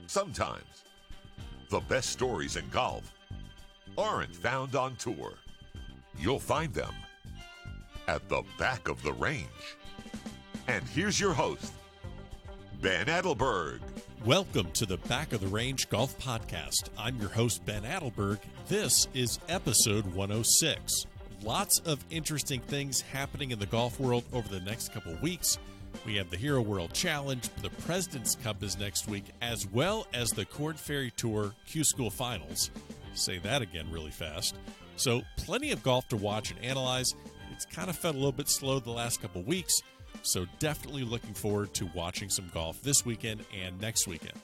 Sometimes the best stories in golf aren't found on tour. You'll find them at the back of the range. And here's your host, Ben Adelberg. Welcome to the Back of the Range Golf Podcast. I'm your host, Ben Adelberg. This is episode 106. Lots of interesting things happening in the golf world over the next couple of weeks. We have the Hero World Challenge, the President's Cup is next week, as well as the Korn Ferry Tour Q School Finals. Say that again really fast. So plenty of golf to watch and analyze. It's kind of felt a little bit slow the last couple of weeks, so definitely looking forward to watching some golf this weekend and next weekend.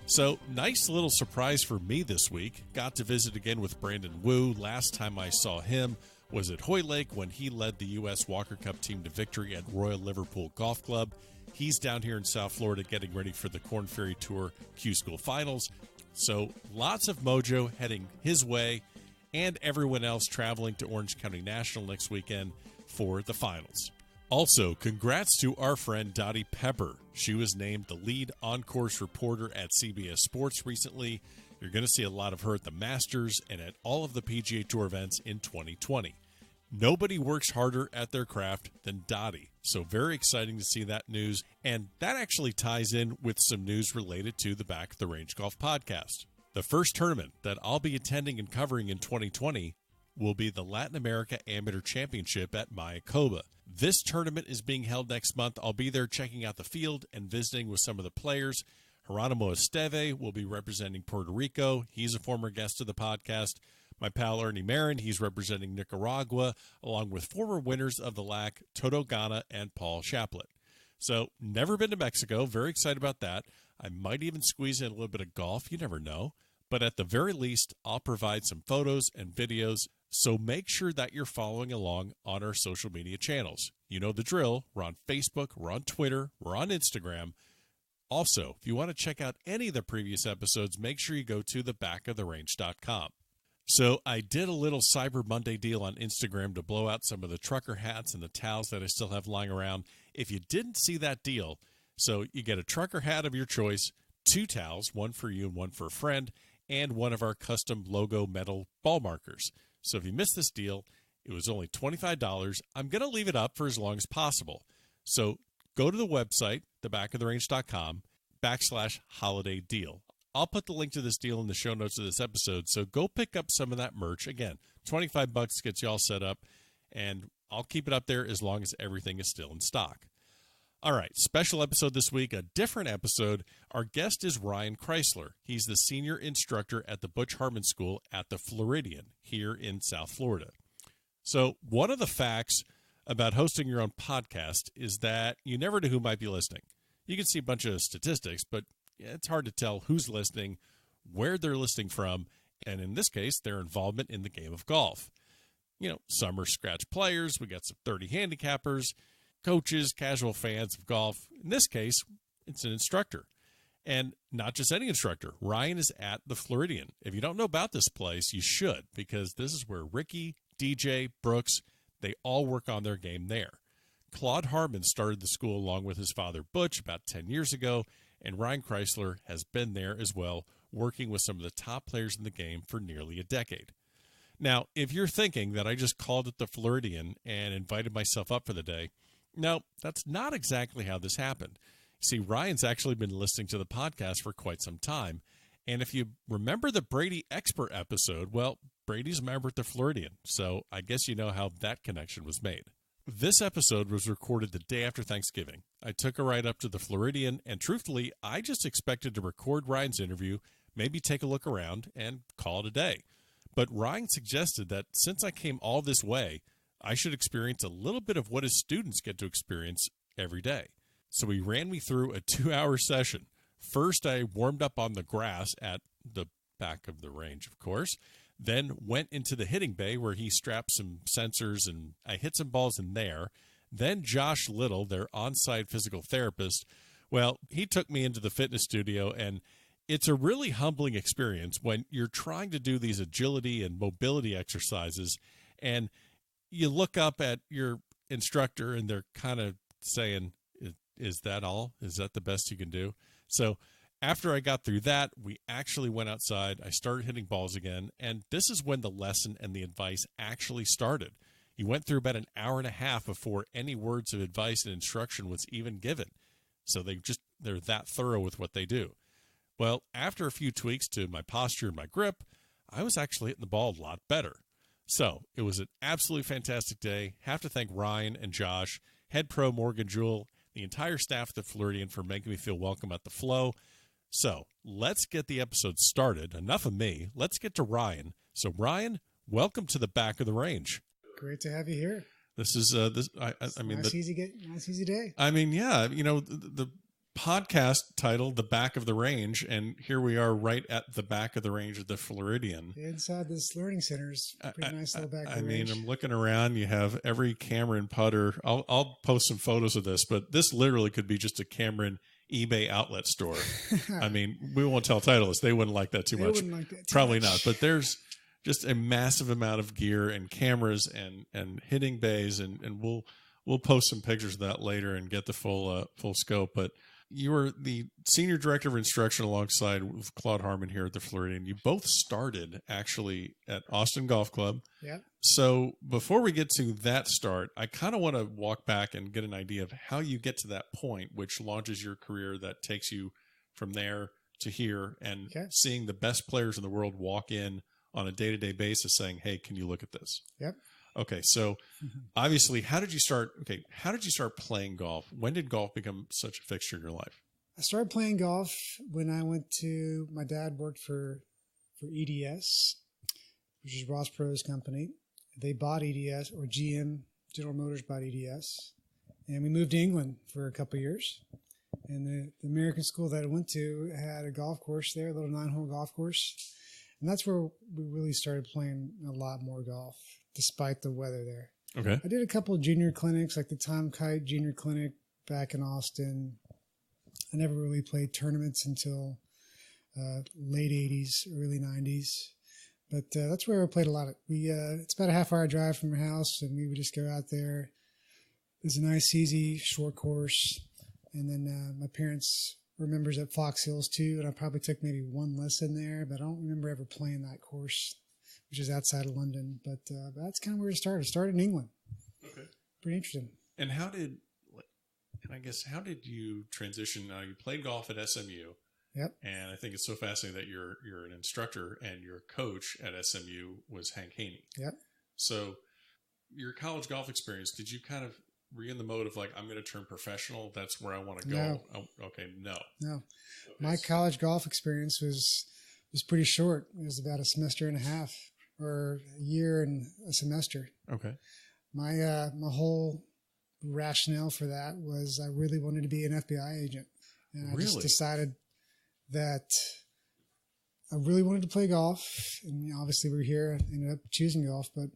So nice little surprise for me this week. Got to visit again with Brandon Wu. Last time I saw him was at Hoylake when he led the U.S. Walker Cup team to victory at Royal Liverpool Golf Club. He's down here in South Florida getting ready for the Korn Ferry Tour Q School Finals. So lots of mojo heading his way, and everyone else traveling to Orange County National next weekend for the finals. Also, congrats to our friend Dottie Pepper. She was named the lead on-course reporter at CBS Sports recently. You're going to see a lot of her at the Masters and at all of the PGA Tour events in 2020. Nobody works harder at their craft than Dottie, so very exciting to see that news, and that actually ties in with some news related to the Back of the Range Golf Podcast. The first tournament that I'll be attending and covering in 2020 will be the Latin America Amateur Championship at Mayakoba. This tournament is being held next month. I'll be there checking out the field and visiting with some of the players. Geronimo Esteve will be representing Puerto Rico. He's a former guest of the podcast. My pal Ernie Marin, he's representing Nicaragua, along with former winners of the LAC, Toto Gana and Paul Chaplett. So, never been to Mexico. Very excited about that. I might even squeeze in a little bit of golf. You never know. But at the very least, I'll provide some photos and videos. So make sure that you're following along on our social media channels. You know the drill. We're on Facebook. We're on Twitter. We're on Instagram. Also, if you want to check out any of the previous episodes, make sure you go to thebackoftherange.com. So I did a little Cyber Monday deal on Instagram to blow out some of the trucker hats and the towels that I still have lying around. If you didn't see that deal, so you get a trucker hat of your choice, 2 towels, one for you and one for a friend, and one of our custom logo metal ball markers. So if you missed this deal, it was only $25. I'm going to leave it up for as long as possible. So go to the website, thebackoftherange.com/holiday deal. I'll put the link to this deal in the show notes of this episode, so go pick up some of that merch. Again, $25 gets you all set up, and I'll keep it up there as long as everything is still in stock. All right, special episode this week, a different episode. Our guest is Ryan Crysler. He's the senior instructor at the Butch Harmon School at the Floridian here in South Florida. So one of the facts about hosting your own podcast is that you never know who might be listening. You can see a bunch of statistics, but it's hard to tell who's listening, where they're listening from, and in this case, their involvement in the game of golf. You know, some are scratch players. We got some 30 handicappers, coaches, casual fans of golf. In this case, it's an instructor. And not just any instructor. Ryan is at the Floridian. If you don't know about this place, you should, because this is where Rickie, DJ, Brooks, they all work on their game there. Claude Harmon started the school along with his father Butch about 10 years ago, and Ryan Crysler has been there as well, working with some of the top players in the game for nearly a decade. Now, if you're thinking that I just called it the Floridian and invited myself up for the day, no, that's not exactly how this happened. See, Ryan's actually been listening to the podcast for quite some time, and if you remember the Brady Expert episode, well, Brady's a member at the Floridian, so I guess you know how that connection was made. This episode was recorded the day after Thanksgiving. I took a ride up to the Floridian, and truthfully, I just expected to record Ryan's interview, maybe take a look around, and call it a day. But Ryan suggested that since I came all this way, I should experience a little bit of what his students get to experience every day. So he ran me through a 2-hour session. First, I warmed up on the grass at the back of the range, of course. Then went into the hitting bay where he strapped some sensors and I hit some balls in there. Then Josh Little, their on-site physical therapist, well, he took me into the fitness studio, and it's a really humbling experience when you're trying to do these agility and mobility exercises, and you look up at your instructor and they're kind of saying, is that all? Is that the best you can do? So after I got through that, we actually went outside. I started hitting balls again, and this is when the lesson and the advice actually started. You went through about an hour and a half before any words of advice and instruction was even given. So they're that thorough with what they do. Well, after a few tweaks to my posture and my grip, I was actually hitting the ball a lot better. So it was an absolutely fantastic day. Have to thank Ryan and Josh, head pro Morgan Jewell, the entire staff at the Floridian for making me feel welcome at the Flow. So let's get the episode started. Enough of me. Let's get to Ryan. So Ryan, welcome to the back of the range. Great to have you here. This is I mean, nice easy day. I mean, yeah, the podcast titled "The Back of the Range," and here we are, right at the back of the range of the Floridian. Inside this learning center is pretty nice little back. I mean, I'm looking around. You have every Cameron putter. I'll post some photos of this, but this literally could be just a Cameron eBay outlet store. I mean, we won't tell Titleist; they wouldn't like that too much. Probably not. But there's just a massive amount of gear and cameras and hitting bays, and we'll post some pictures of that later and get the full scope. But you are the senior director of instruction alongside with Claude Harmon here at the Floridian. You both started actually at Austin Golf Club. Yeah. So before we get to that start, I kind of want to walk back and get an idea of how you get to that point, which launches your career that takes you from there to here, and seeing the best players in the world walk in on a day-to-day basis saying, "Hey, can you look at this?" Yep. Okay, so obviously, how did you start playing golf? When did golf become such a fixture in your life? I started playing golf when I went to, my dad worked for EDS, which is Ross Perot's company. They bought EDS, or GM, General Motors bought EDS. And we moved to England for a couple of years. And the American school that I went to had a golf course there, a little 9-hole golf course. And that's where we really started playing a lot more golf, despite the weather there. Okay. I did a couple of junior clinics, like the Tom Kite Junior Clinic back in Austin. I never really played tournaments until late 80s, early 90s. But that's where I played a lot. It's about a half-hour drive from our house, and we would just go out there. It's a nice, easy, short course. And then my parents were members at Fox Hills, too, and I probably took maybe one lesson there, but I don't remember ever playing that course, which is outside of London. But that's kind of where it started. It started in England. Okay. Pretty interesting. And how did you transition? Now, you played golf at SMU. Yep. And I think it's so fascinating that you're an instructor, and your coach at SMU was Hank Haney. Yep. So your college golf experience, did you kind of, were you in the mode of like, I'm going to turn professional, that's where I want to go? No. Oh, okay, no. No. Okay. My college golf experience was pretty short. It was about a semester and a half, or a year and a semester. Okay. My whole rationale for that was I really wanted to be an FBI agent. And I just decided that I really wanted to play golf. And obviously we're here, I ended up choosing golf. But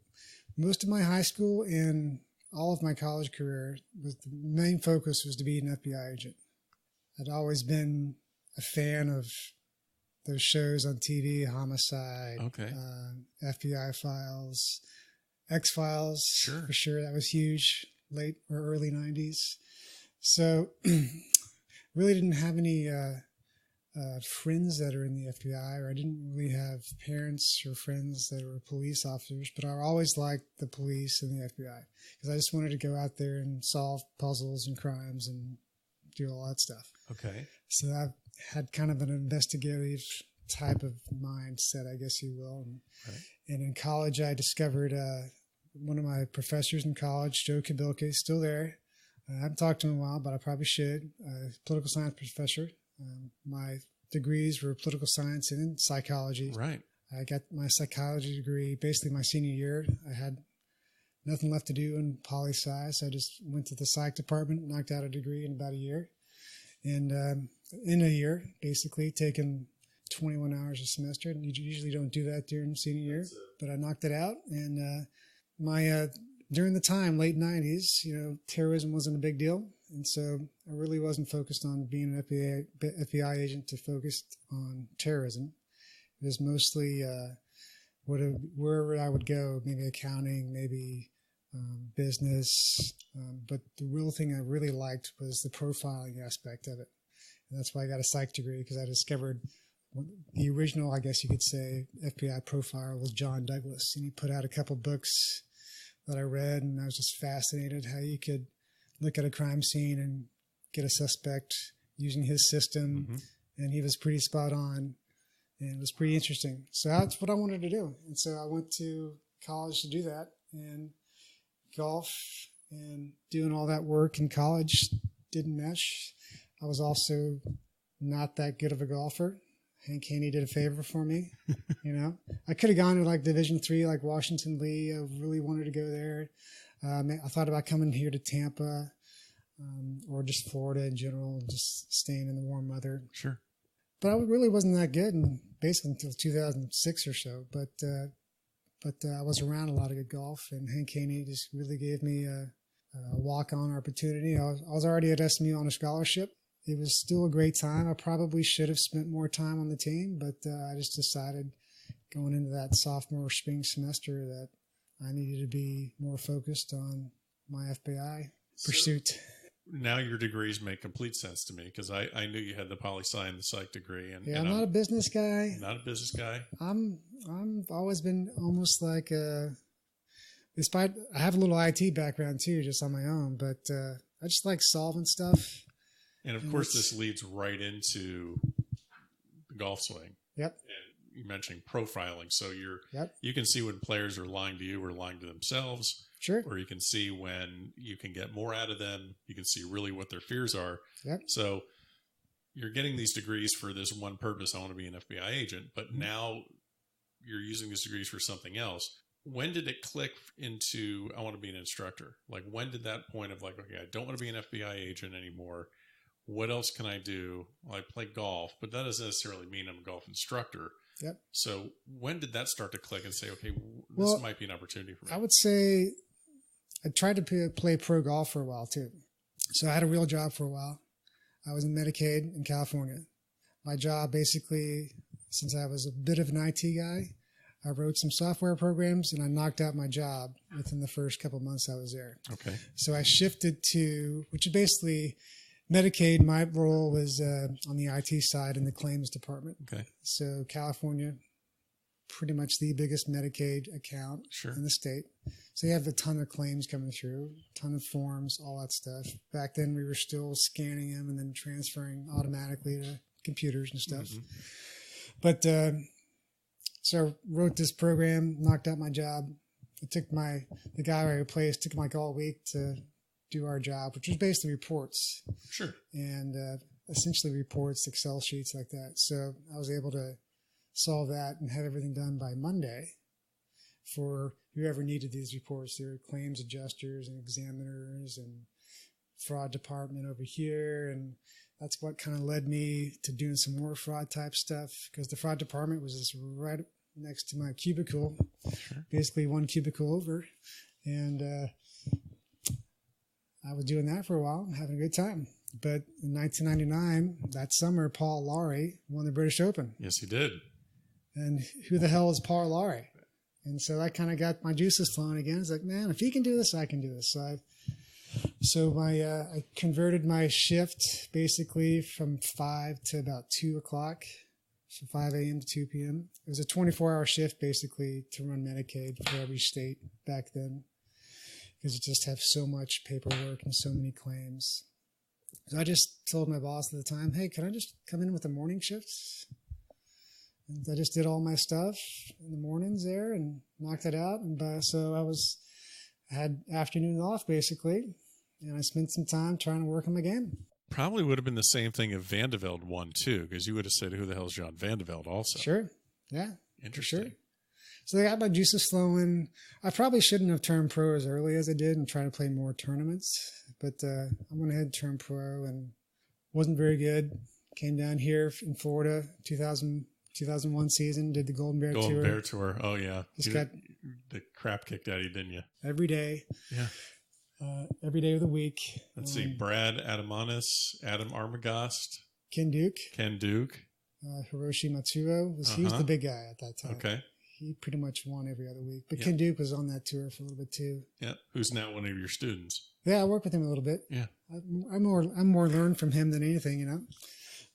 most of my high school and all of my college career, the main focus was to be an FBI agent. I'd always been a fan of those shows on TV, Homicide, FBI Files, X-Files, for sure. That was huge, late or early 90s. So really didn't have any friends that are in the FBI, or I didn't really have parents or friends that were police officers, but I always liked the police and the FBI because I just wanted to go out there and solve puzzles and crimes and do all that stuff. Okay. So I had kind of an investigative type of mindset, I guess you will. And in college, I discovered one of my professors in college, Joe Kabilke, still there. I haven't talked to him in a while, but I probably should. Political science professor. My degrees were political science and psychology. Right. I got my psychology degree basically my senior year. I had nothing left to do in poli-sci, so I just went to the psych department, knocked out a degree in about a year. And in a year, basically, taking 21 hours a semester. And you usually don't do that during senior year, but I knocked it out. And during the time, late 90s, terrorism wasn't a big deal. And so I really wasn't focused on being an FBI agent to focus on terrorism. It was mostly wherever I would go, maybe accounting, maybe business. But the real thing I really liked was the profiling aspect of it. And that's why I got a psych degree, because I discovered the original, I guess you could say, FBI profiler was John Douglas. And he put out a couple books that I read, and I was just fascinated how you could look at a crime scene and get a suspect using his system. Mm-hmm. And he was pretty spot on, and it was pretty interesting. So that's what I wanted to do. And so I went to college to do that, and golf and doing all that work in college didn't mesh. I was also not that good of a golfer. Hank Haney did a favor for me. I could have gone to like Division III, like Washington Lee. I really wanted to go there. I thought about coming here to Tampa, or just Florida in general, just staying in the warm weather. Sure. But I really wasn't that good, and basically until 2006 or so. But I was around a lot of good golf, and Hank Haney just really gave me a walk-on opportunity. I was already at SMU on a scholarship. It was still a great time. I probably should have spent more time on the team, but I just decided going into that sophomore spring semester that I needed to be more focused on my FBI pursuit. Now your degrees make complete sense to me, because I knew you had the poli-sci and the psych degree. And I'm not a business guy. Not a business guy. I've always been almost like despite I have a little IT background too, just on my own, but I just like solving stuff. And of course, this leads right into the golf swing. Yep. And you mentioned profiling, so you can see when players are lying to you or lying to themselves. Sure. Or you can see when you can get more out of them. You can see really what their fears are. Yep. So you're getting these degrees for this one purpose. I want to be an FBI agent. But now you're using these degrees for something else. When did it click into, I want to be an instructor? Like, when did that point of like, okay, I don't want to be an FBI agent anymore. What else can I do? Well, I play golf, but that doesn't necessarily mean I'm a golf instructor. Yep. So when did that start to click and say, okay, this might be an opportunity for me? I would say I tried to play pro golf for a while too. So I had a real job for a while. I was in Medicaid in California. My job basically, since I was a bit of an IT guy, I wrote some software programs and I knocked out my job within the first couple of months I was there. Okay. So I shifted to, which is basically Medicaid. My role was on the IT side in the claims department. Okay. So California, pretty much the biggest Medicaid account in the state. So you have a ton of claims coming through, a ton of forms, all that stuff. Back then we were still scanning them and then transferring automatically to computers and stuff. Mm-hmm. But so I wrote this program, knocked out my job. It took the guy I replaced took like all week to do our job, which was basically reports. Sure. And essentially reports, Excel sheets like that. So I was able to solve that and have everything done by Monday for whoever needed these reports. There were claims adjusters and examiners and fraud department over here. And that's what kind of led me to doing some more fraud type stuff, because the fraud department was just right next to my cubicle, basically one cubicle over. And I was doing that for a while, having a good time. But in 1999, that summer, Paul Lawrie won the British Open. Yes, he did. And who the hell is Paul Lawrie? And so that kind of got my juices flowing again. It's like, man, if he can do this, I can do this. So I converted my shift basically from 5 to about 2 o'clock. So 5 a.m. to 2 p.m. It was a 24-hour shift basically to run Medicaid for every state back then, because you just have so much paperwork and so many claims. So I just told my boss at the time, hey, can I just come in with the morning shifts? And I just did all my stuff in the mornings there and knocked it out. And so I had afternoon off basically, and I spent some time trying to work on my game. Probably would have been the same thing if Vandevelde won too, because you would have said, who the hell is John Vandevelde also? Sure. Yeah. Interesting. Sure. So I got my juices flowing. I probably shouldn't have turned pro as early as I did and tried to play more tournaments, but I went ahead and turned pro and wasn't very good. Came down here in Florida, 2001 season, did the Golden Bear Tour. Golden Bear Tour. Oh, yeah. Just got the crap kicked out of you, didn't you? Every day. Yeah. Every day of the week. Let's see. Brad Adamanis, Adam Armagast. Ken Duke. Hiroshi Matsuo. He was the big guy at that time. Okay. He pretty much won every other week. But Ken Duke was on that tour for a little bit too. Yeah. Who's now one of your students. Yeah, I work with him a little bit. Yeah. I'm more learned from him than anything,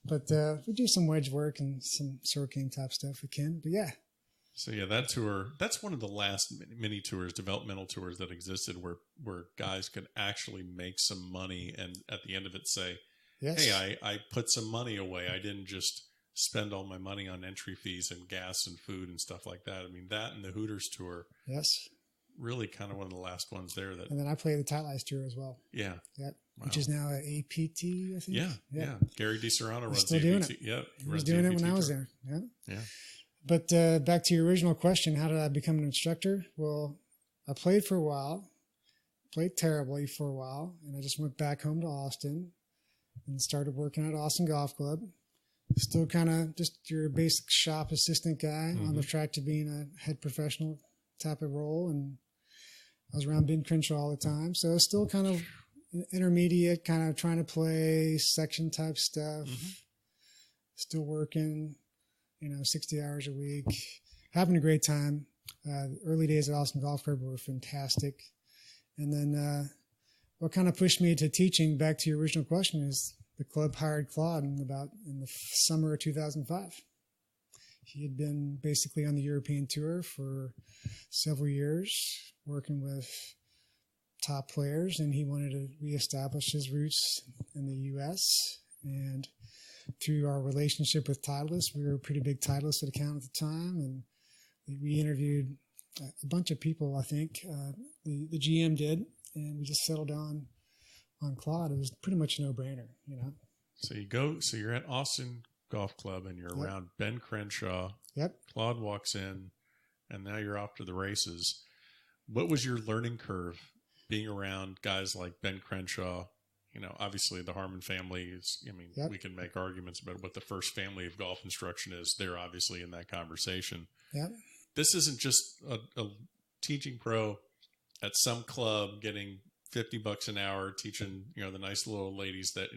But we do some wedge work and some short game type stuff we can. But yeah. So yeah, that tour, that's one of the last mini tours, developmental tours that existed where guys could actually make some money and at the end of it say, yes, hey, I put some money away. I didn't just spend all my money on entry fees and gas and food and stuff like that. I mean, that and the Hooters tour. Yes. Really kind of one of the last ones there. That. And then I played the Tightlights tour as well. Yeah. Yep. Wow. Which is now an APT, I think. Yeah. Gary DiSerrano runs still the doing APT. it. Yep. He was doing it when I was there. Yeah. But back to your original question, how did I become an instructor? Well, I played for a while, played terribly for a while, and I just went back home to Austin and started working at Austin Golf Club. Still kind of just your basic shop assistant guy on the track to being a head professional type of role. And I was around Ben Crenshaw all the time. So still kind of intermediate, kind of trying to play section type stuff, still working, 60 hours a week, having a great time. The early days at Austin Golf Club were fantastic. And then what kind of pushed me to teaching, back to your original question, is the club hired Claude in the summer of 2005. He had been basically on the European tour for several years, working with top players, and he wanted to reestablish his roots in the U.S. And through our relationship with Titleist, we were a pretty big Titleist account at the time, and we interviewed a bunch of people, I think. The GM did, and we just settled on Claude. It was pretty much a no-brainer, So you're at Austin Golf Club, and you're around Ben Crenshaw. Yep. Claude walks in, and now you're off to the races. What was your learning curve being around guys like Ben Crenshaw? Obviously the Harmon family is, we can make arguments about what the first family of golf instruction is. They're obviously in that conversation. Yep. This isn't just a teaching pro at some club getting $50 an hour teaching, the nice little ladies that,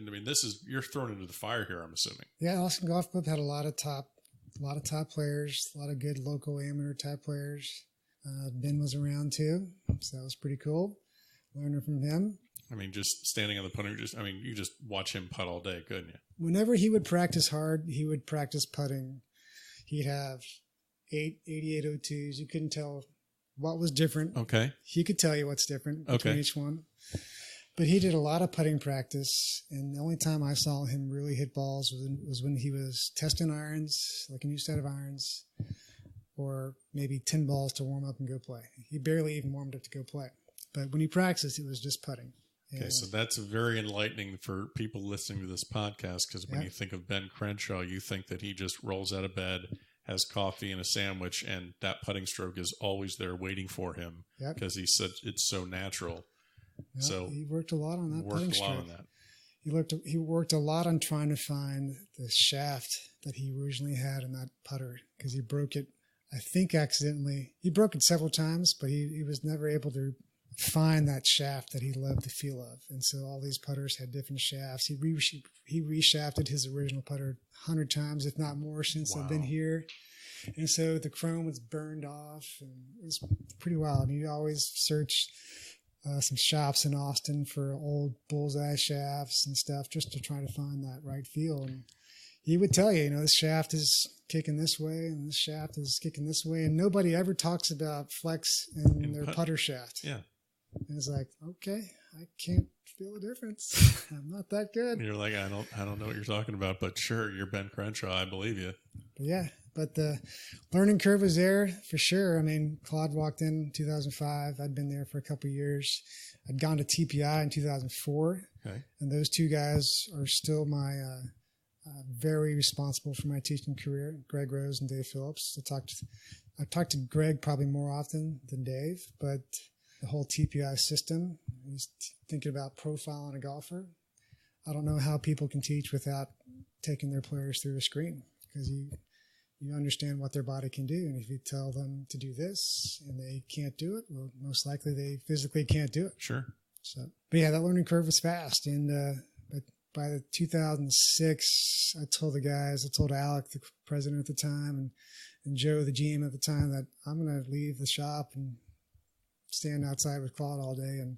you're thrown into the fire here, I'm assuming. Yeah. Austin Golf Club had a lot of top players, a lot of good local amateur type players. Ben was around too. So that was pretty cool. Learning from him. Just standing on the putting, you just watch him putt all day, couldn't you? Whenever he would practice hard, he would practice putting. He'd have 8802s. You couldn't tell what was different. Okay. He could tell you what's different between each one. But he did a lot of putting practice, and the only time I saw him really hit balls was when he was testing irons, like a new set of irons, or maybe 10 balls to warm up and go play. He barely even warmed up to go play. But when he practiced, it was just putting. Okay, so that's very enlightening for people listening to this podcast, because when you think of Ben Crenshaw, you think that he just rolls out of bed, has coffee and a sandwich, and that putting stroke is always there waiting for him because it's so natural. Yep. So he worked a lot on that putting stroke. He worked a lot on trying to find the shaft that he originally had in that putter, because he broke it, I think accidentally. He broke it several times, but he was never able to find that shaft that he loved the feel of. And so all these putters had different shafts. He reshafted his original putter 100 times, if not more, since I've been here. And so the chrome was burned off, and it was pretty wild. And he'd always search some shops in Austin for old bullseye shafts and stuff just to try to find that right feel. And he would tell you, this shaft is kicking this way and this shaft is kicking this way. And nobody ever talks about flex in their putter shaft. Yeah. And it's like, okay, I can't feel the difference. I'm not that good. And you're like, I don't know what you're talking about, but sure, you're Ben Crenshaw. I believe you. But the learning curve was there for sure. Claude walked in 2005. I'd been there for a couple of years. I'd gone to TPI in 2004. Okay. And those two guys are still my very responsible for my teaching career, Greg Rose and Dave Phillips. I talked to Greg probably more often than Dave, but the whole TPI system, he's thinking about profiling a golfer. I don't know how people can teach without taking their players through a screen, because you understand what their body can do. And if you tell them to do this and they can't do it, well, most likely they physically can't do it. Sure. So, but yeah, that learning curve was fast. And but by the 2006, I told Alec, the president at the time, and Joe, the GM at the time, that I'm going to leave the shop and stand outside with Claude all day and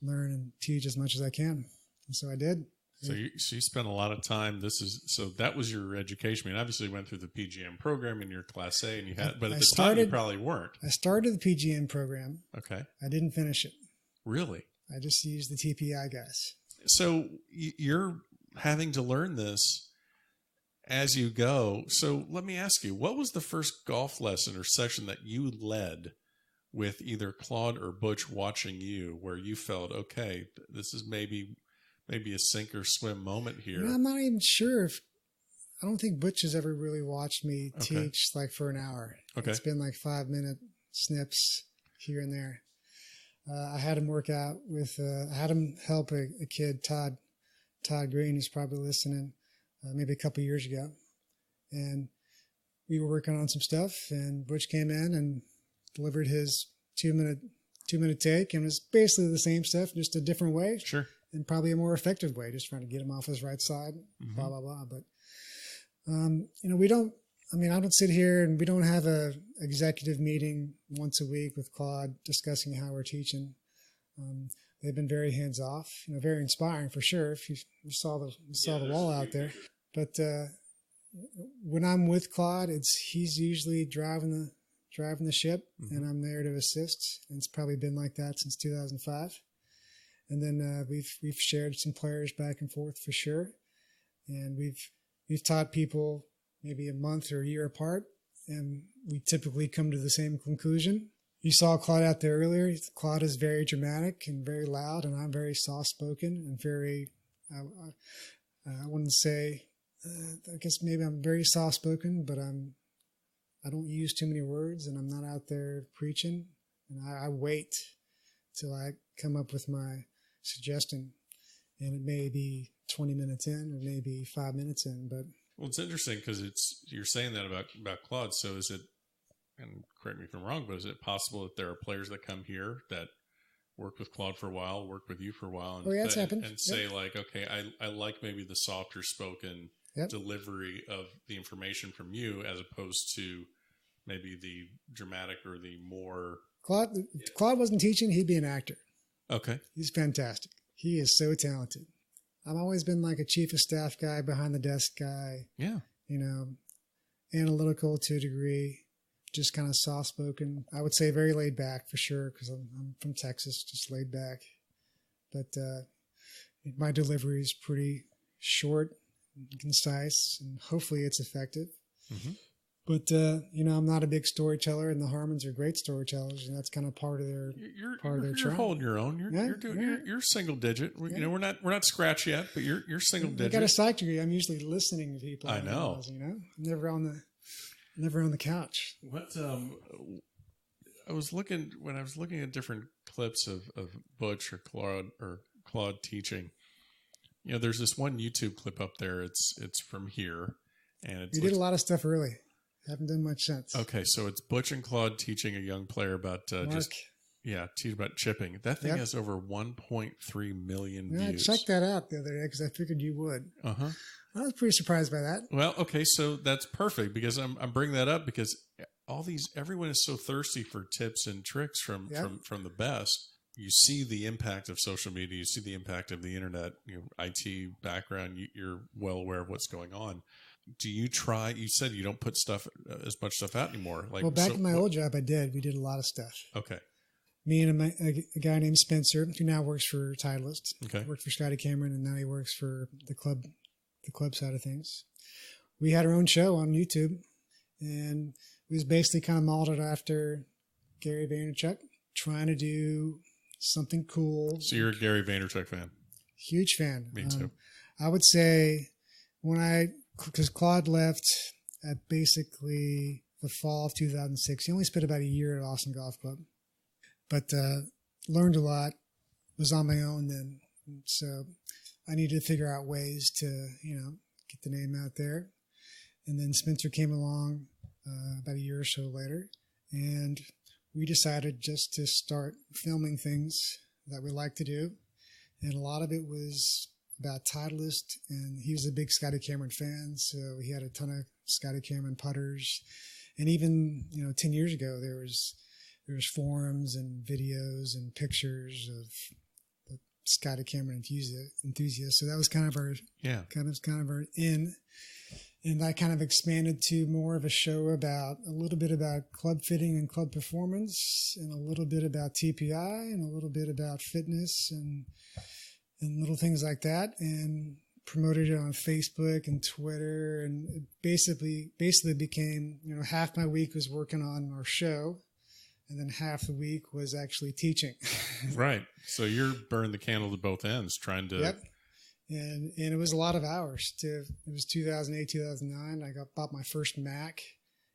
learn and teach as much as I can. And so I did. So you spent a lot of time. So that was your education. I mean, obviously you went through the PGM program in your Class A, and you had, but at the time you probably weren't. I started the PGM program. Okay. I didn't finish it. Really? I just used the TPI guys. So you're having to learn this as you go. So let me ask you, what was the first golf lesson or session that you led with either Claude or Butch watching you, where you felt, okay, this is maybe a sink or swim moment here? You know, I'm not even sure if, I don't think Butch has ever really watched me teach like for an hour. Okay. It's been like 5-minute snips here and there. I had him work out with, I had him help a kid, Todd Green, who's probably listening, maybe a couple of years ago. And we were working on some stuff, and Butch came in and delivered his 2-minute take, and it was basically the same stuff, just a different way. Sure. And probably a more effective way, just trying to get him off his right side, blah, blah, blah. But, you know, I don't sit here and we don't have a executive meeting once a week with Claude discussing how we're teaching. They've been very hands off, you know, very inspiring for sure. If you saw the wall out there, but when I'm with Claude, he's usually driving the ship, and I'm there to assist. And it's probably been like that since 2005. And then we've shared some players back and forth for sure, and we've taught people maybe a month or a year apart, and we typically come to the same conclusion. You saw Claude out there earlier. Claude is very dramatic and very loud, and I'm very soft-spoken and very, I wouldn't say, I guess maybe I'm very soft-spoken, but I don't use too many words, and I'm not out there preaching. And I wait till I come up with my suggestion, and it may be 20 minutes in or maybe 5 minutes in, but. Well, it's interesting because you're saying that about Claude. So is it, and correct me if I'm wrong, but is it possible that there are players that come here that work with Claude for a while, work with you for a while, and, that's happened. And say like, okay, I like maybe the softer spoken delivery of the information from you as opposed to maybe the dramatic or the more. Claude, if Claude wasn't teaching, he'd be an actor. Okay. He's fantastic. He is so talented. I've always been like a chief of staff guy, behind the desk guy. Yeah. You know, analytical to a degree, just kind of soft spoken. I would say very laid back for sure, because I'm from Texas, just laid back. But my delivery is pretty short and concise, and hopefully it's effective. Mm-hmm. But, you know, I'm not a big storyteller, and the Harmons are great storytellers, and that's kind of part of their charm. You're holding your own. You're single digit. You know, we're not scratch yet, but you're single digit. I got a psych degree. I'm usually listening to people. I know. You know, I'm never on the couch. What when I was looking at different clips of Butch or Claude teaching. You know, there's this one YouTube clip up there. It's from here, and we did a lot of stuff early. Haven't done much since. Okay, so it's Butch and Claude teaching a young player about teaching about chipping. That thing has over 1.3 million views. I checked that out the other day because I figured you would. Uh-huh. I was pretty surprised by that. Well, okay, so that's perfect because I'm bringing that up because everyone is so thirsty for tips and tricks from the best. You see the impact of social media. You see the impact of the internet. IT background. You're well aware of what's going on. Do you try? You said you don't put as much stuff out anymore. Back in my old job, I did. We did a lot of stuff. Okay. Me and a guy named Spencer, who now works for Titleist. Okay. Worked for Scotty Cameron, and now he works for the club side of things. We had our own show on YouTube, and it was basically kind of modeled after Gary Vaynerchuk, trying to do something cool. So you're a Gary Vaynerchuk fan? Huge fan. Me too. I would say because Claude left at basically the fall of 2006. He only spent about a year at Austin Golf Club, but learned a lot, was on my own then. So I needed to figure out ways to, get the name out there. And then Spencer came along about a year or so later, and we decided just to start filming things that we like to do. And a lot of it was about Titleist, and he was a big Scotty Cameron fan, so he had a ton of Scotty Cameron putters. And even 10 years ago, there was forums and videos and pictures of Scotty Cameron enthusiast. So that was kind of our in. And that kind of expanded to more of a show about a little bit about club fitting and club performance, and a little bit about TPI, and a little bit about fitness and little things like that, and promoted it on Facebook and Twitter. And it basically became, half my week was working on our show, and then half the week was actually teaching. Right. So you're burning the candle to both ends, trying to. Yep. And it was a lot of hours too. It was 2008, 2009. I bought my first Mac,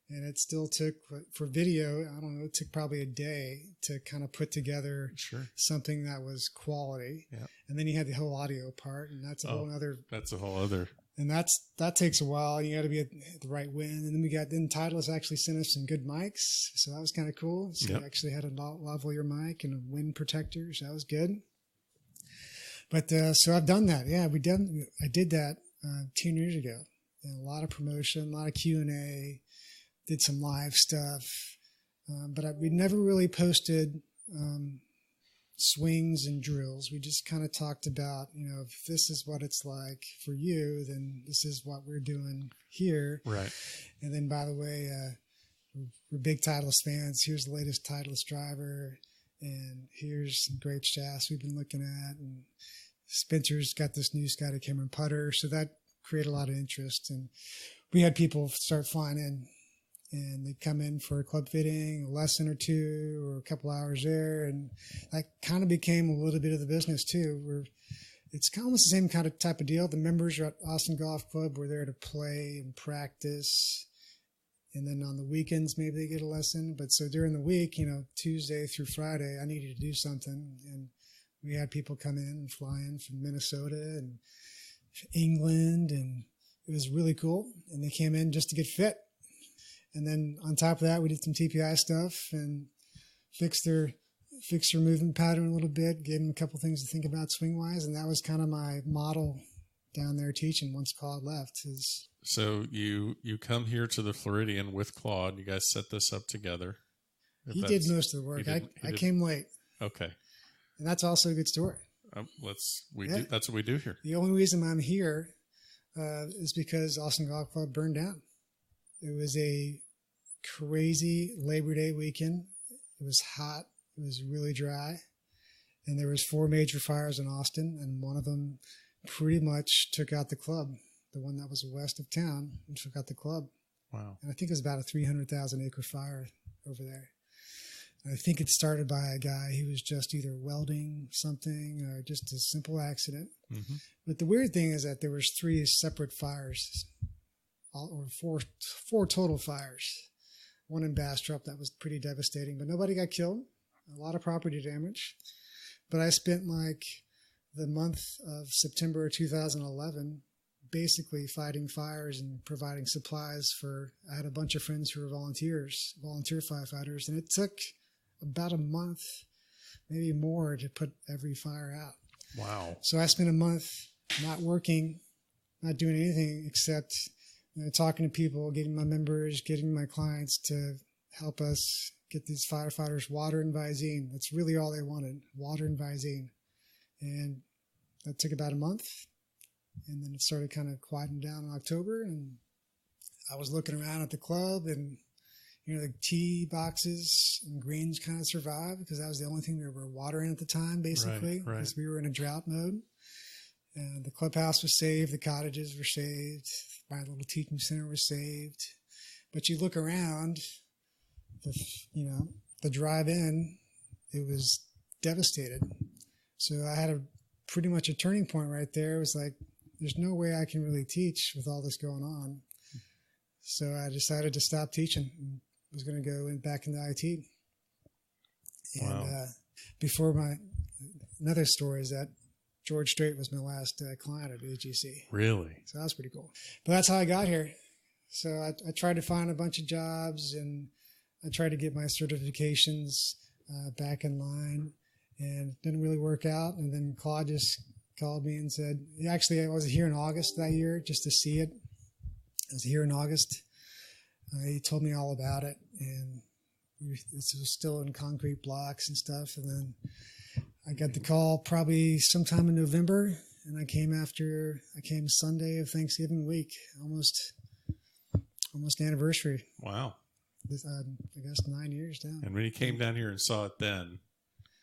and it still took, for video, I don't know, it took probably a day to kind of put together something that was quality. Yeah. And then you had the whole audio part, and that's a whole other. That's a whole other. And that takes a while. You got to be at the right wind. And then Titleist actually sent us some good mics, so that was kind of cool. So we actually had a lavalier mic and a wind protector, so that was good. But so I've done that. Yeah, I did that 10 years ago. And a lot of promotion, a lot of Q&A, did some live stuff. But we never really posted swings and drills. We just kind of talked about, if this is what it's like for you, then this is what we're doing here. Right. And then, by the way, we're big Titleist fans. Here's the latest Titleist driver. And here's some great shafts we've been looking at. And Spencer's got this new Scotty Cameron putter. So that created a lot of interest. And we had people start flying in, and they'd come in for a club fitting, a lesson or two, or a couple hours there. And that kind of became a little bit of the business too. It's kind of almost the same kind of type of deal. The members are at Austin Golf Club. We're there to play and practice. And then on the weekends, maybe they get a lesson. But so during the week, Tuesday through Friday, I needed to do something. And we had people come in and fly in from Minnesota and England. And it was really cool. And they came in just to get fit. And then on top of that, we did some TPI stuff and fixed their movement pattern a little bit, gave them a couple things to think about swing-wise. And that was kind of my model down there teaching once Claude left. So you come here to the Floridian with Claude. You guys set this up together. He did most of the work. I came late. Okay. And that's also a good story. That's what we do here. The only reason I'm here is because Austin Golf Club burned down. It was a crazy Labor Day weekend. It was hot. It was really dry. And there was 4 major fires in Austin, and one of them pretty much took out the club. The one that was west of town and took out the club. Wow. And I think it was about a 300,000 acre fire over there. And I think it started by a guy who was just either welding something or just a simple accident. Mm-hmm. But the weird thing is that there was 3 separate fires, or four total fires. One in Bastrop that was pretty devastating, but nobody got killed. A lot of property damage. But I spent the month of September 2011 basically fighting fires and providing supplies I had a bunch of friends who were volunteer firefighters, and it took about a month, maybe more, to put every fire out. Wow. So I spent a month not working, not doing anything except talking to people, getting my members, getting my clients to help us get these firefighters water and Visine. That's really all they wanted, water and Visine. And that took about a month. And then it started kind of quieting down in October. And I was looking around at the club, and, the tee boxes and greens kind of survived because that was the only thing we were watering at the time, basically, because we were in a drought mode. And the clubhouse was saved. The cottages were saved. My little teaching center was saved. But you look around, the drive-in, it was devastated. So I had pretty much a turning point right there. It was like, there's no way I can really teach with all this going on. So I decided to stop teaching and was going to go back into IT. And another story is that George Strait was my last client at AGC. Really? So that was pretty cool. But that's how I got here. So I tried to find a bunch of jobs, and I tried to get my certifications back in line, and it didn't really work out. And then Claude just called me and said, actually, I was here in August that year just to see it. I was here in August. He told me all about it, and this was still in concrete blocks and stuff. And then I got the call probably sometime in November, and I came Sunday of Thanksgiving week, almost anniversary. Wow. I guess 9 years down. And when you came down here and saw it then,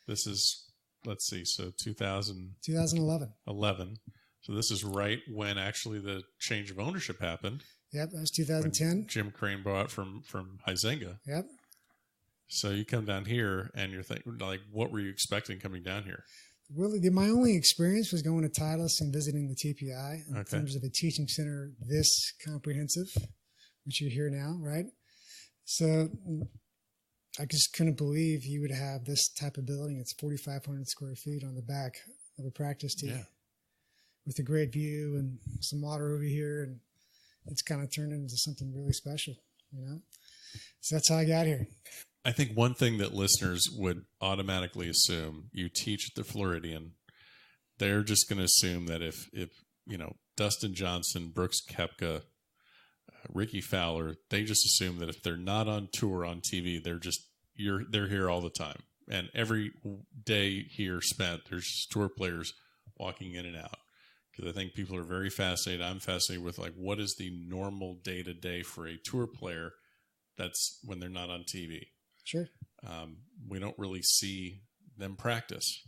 this is, let's see, so 2011. 11. So this is right when actually the change of ownership happened. Yep, that was 2010. Jim Crane bought from Huizenga. Yep. So you come down here and you're thinking, like, what were you expecting coming down here? Really, my only experience was going to Titleist and visiting the TPI in terms of a teaching center this comprehensive, which you're here now, right? So I just couldn't believe you would have this type of building. It's 4,500 square feet on the back of a practice tee with a great view and some water over here. And it's kind of turned into something really special, you know? So that's how I got here. I think one thing that listeners would automatically assume, you teach at the Floridian, they're just going to assume that if you know, Dustin Johnson, Brooks Koepka, Rickie Fowler, they just assume that if they're not on tour on TV, they're here all the time. And every day here spent, there's tour players walking in and out. Because I think people are very fascinated. I'm fascinated with, like, what is the normal day-to-day for a tour player that's when they're not on TV? Sure. We don't really see them practice.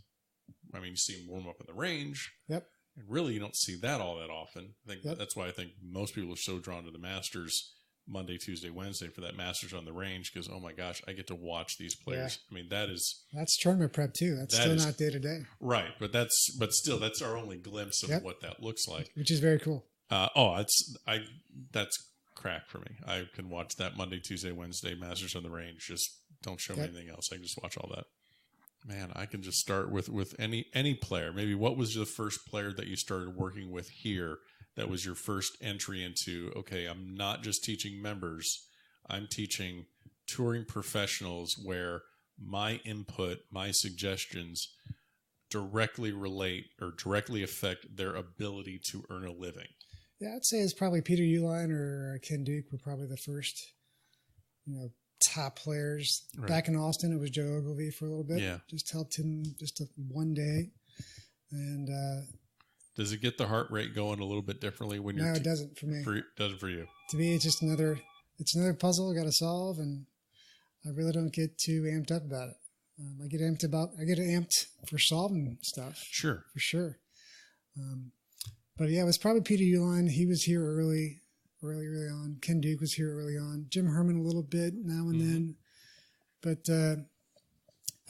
I mean, you see them warm up in the range. Yep. And really, you don't see that all that often. I think Yep. That's why I think most people are so drawn to the Masters Monday, Tuesday, Wednesday for that Masters on the range, because, oh my gosh, I get to watch these players. Yeah. I mean, that's tournament prep too. That's still not day to day. Right. But still, that's our only glimpse of what that looks like. Which is very cool. That's crack for me. I can watch that Monday, Tuesday, Wednesday Masters on the range. Just don't show me anything else. I can just watch all that. Man, I can just start with any player. Maybe what was the first player that you started working with here that was your first entry into, okay, I'm not just teaching members, I'm teaching touring professionals where my input, my suggestions directly relate or directly affect their ability to earn a living? Yeah, I'd say it's probably Peter Uihlein or Ken Duke were probably the first, top players. Right. Back in Austin, it was Joe Ogilvy for a little bit. Yeah. Just helped him just one day. And does it get the heart rate going a little bit differently when you're... No, it doesn't for me. Doesn't for you. To me, it's just another puzzle I got to solve, and I really don't get too amped up about it. I get amped for solving stuff. Sure. For sure. But yeah, it was probably Peter Uihlein. He was here early on. Ken Duke was here early on. Jim Harmon a little bit now and then. But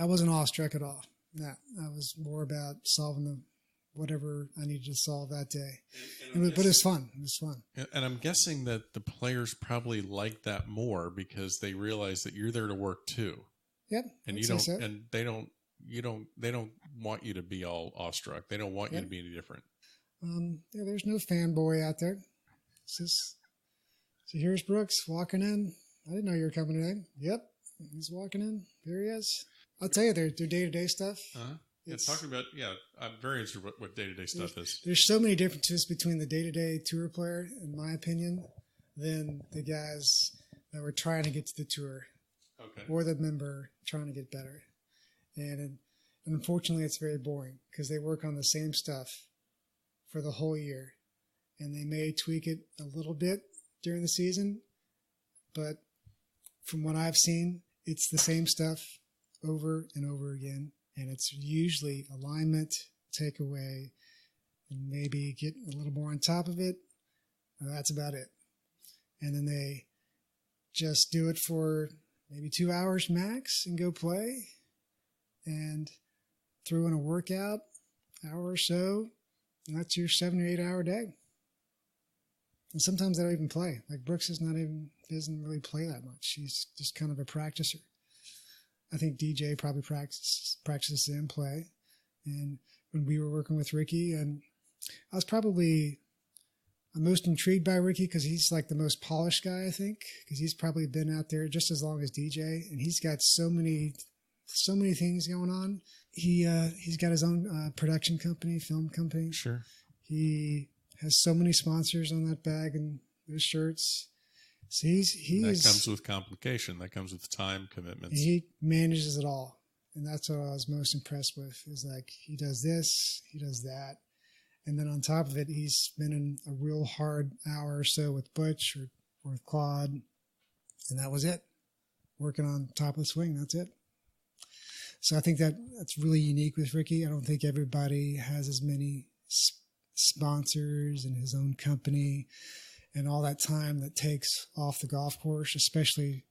I wasn't awestruck at all. No, I was more about solving whatever I needed to solve that day. But it was fun. It was fun. And I'm guessing that the players probably like that more because they realize that you're there to work too. Yep. And they don't want you to be all awestruck. They don't want you to be any different. There's no fanboy out there. It's just, so here's Brooks walking in. I didn't know you were coming today. Yep, he's walking in. Here he is. I'll tell you, their day-to-day stuff. Yeah, talking about, I'm very interested in what day-to-day stuff is. There's so many differences between the day-to-day tour player, in my opinion, than the guys that were trying to get to the tour. Okay. Or the member trying to get better. And unfortunately, it's very boring because they work on the same stuff for the whole year. And they may tweak it a little bit during the season, but from what I've seen, it's the same stuff over and over again. And it's usually alignment, takeaway, and maybe get a little more on top of it. That's about it. And then they just do it for maybe 2 hours max and go play and throw in a workout, hour or so. And that's your 7 or 8 hour day. And sometimes they don't even play. Like Brooks doesn't really play that much. He's just kind of a practicer. I think DJ probably practices and play. And when we were working with Rickie, and I was probably most intrigued by Rickie because he's like the most polished guy, I think, because he's probably been out there just as long as DJ, and he's got so many things going on. He's got his own production company, film company. Sure. He has so many sponsors on that bag and those shirts. So that comes with complication. That comes with time commitments. He manages it all. And that's what I was most impressed with, is like, he does this, he does that. And then on top of it, he's spending a real hard hour or so with Butch or with Claude. And that was it. Working on top of the swing. That's it. So I think that's really unique with Rickie. I don't think everybody has as many sponsors and his own company and all that time that takes off the golf course, especially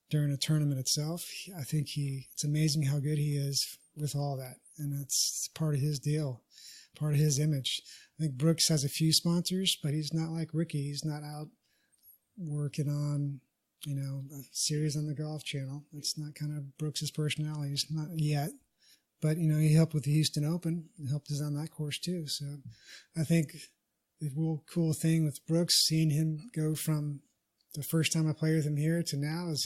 during a tournament itself. I think it's amazing how good he is with all that. And that's part of his deal, part of his image. I think Brooks has a few sponsors, but he's not like Rickie. He's not out working on, a series on the Golf Channel. That's not kind of Brooks's personality. He's not yet. But, he helped with the Houston Open and helped us on that course too. So I think the real cool thing with Brooks, seeing him go from the first time I played with him here to now, is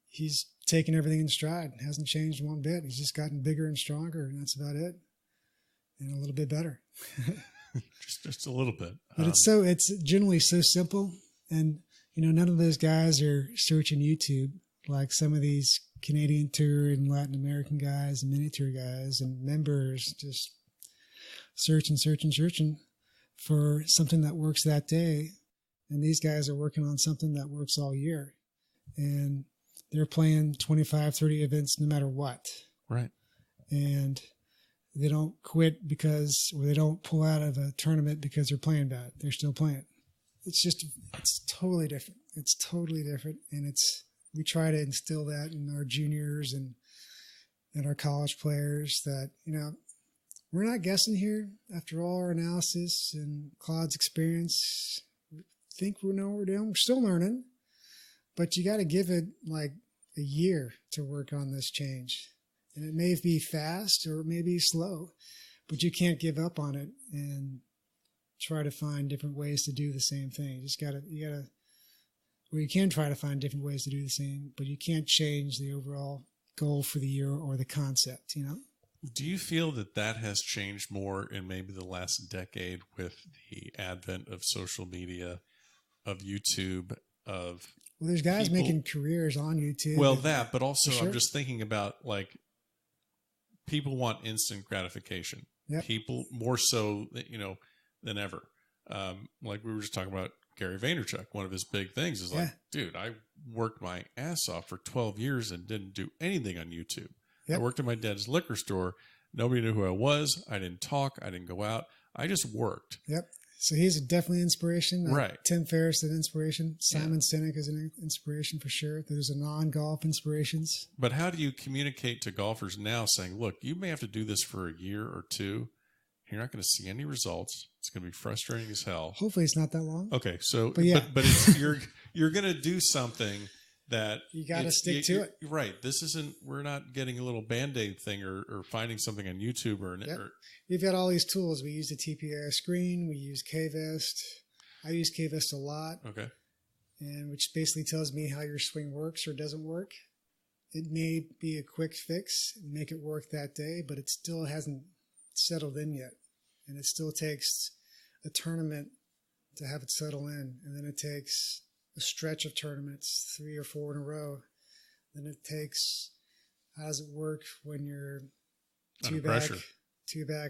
he's taken everything in stride. Hasn't changed one bit. He's just gotten bigger and stronger, and that's about it. And a little bit better. just a little bit. But it's generally so simple. And, none of those guys are searching YouTube like some of these Canadian Tour and Latin American guys and mini tour guys and members, just searching for something that works that day. And these guys are working on something that works all year. And they're playing 25, 30 events no matter what. Right. And they don't quit or they don't pull out of a tournament because they're playing bad. They're still playing. It's totally different. It's totally different. And we try to instill that in our juniors and our college players that, we're not guessing here. After all our analysis and Claude's experience, we think we know what we're doing. We're still learning, but you got to give it like a year to work on this change. And it may be fast or it may be slow, but you can't give up on it and try to find different ways to do the same thing. You can try to find different ways to do the same, but you can't change the overall goal for the year or the concept, Do you feel that has changed more in maybe the last decade with the advent of social media, of YouTube, of Well, there's guys making careers on YouTube. Well, but also sure. I'm just thinking about, like, people want instant gratification. Yep. People more so, than ever. Like we were just talking about Gary Vaynerchuk. One of his big things is like, dude, I worked my ass off for 12 years and didn't do anything on YouTube. Yep. I worked at my dad's liquor store. Nobody knew who I was. I didn't talk. I didn't go out. I just worked. Yep. So he's definitely inspiration. Right. Tim Ferriss is an inspiration. Simon Sinek is an inspiration for sure. There's a non-golf inspirations. But how do you communicate to golfers now saying, look, you may have to do this for a year or two. You're not going to see any results. It's going to be frustrating as hell. Hopefully it's not that long. Okay. So, but it's, you're going to do something that you got to stick to it. Right. We're not getting a little Band-Aid thing or finding something on YouTube or We've got all these tools. We use the TPI screen. We use KVest. I use KVest a lot. Okay. And which basically tells me how your swing works or doesn't work. It may be a quick fix and make it work that day, but it still hasn't settled in yet. And it still takes a tournament to have it settle in. And then it takes a stretch of tournaments, 3 or 4 in a row. Then it takes, how does it work when you're two back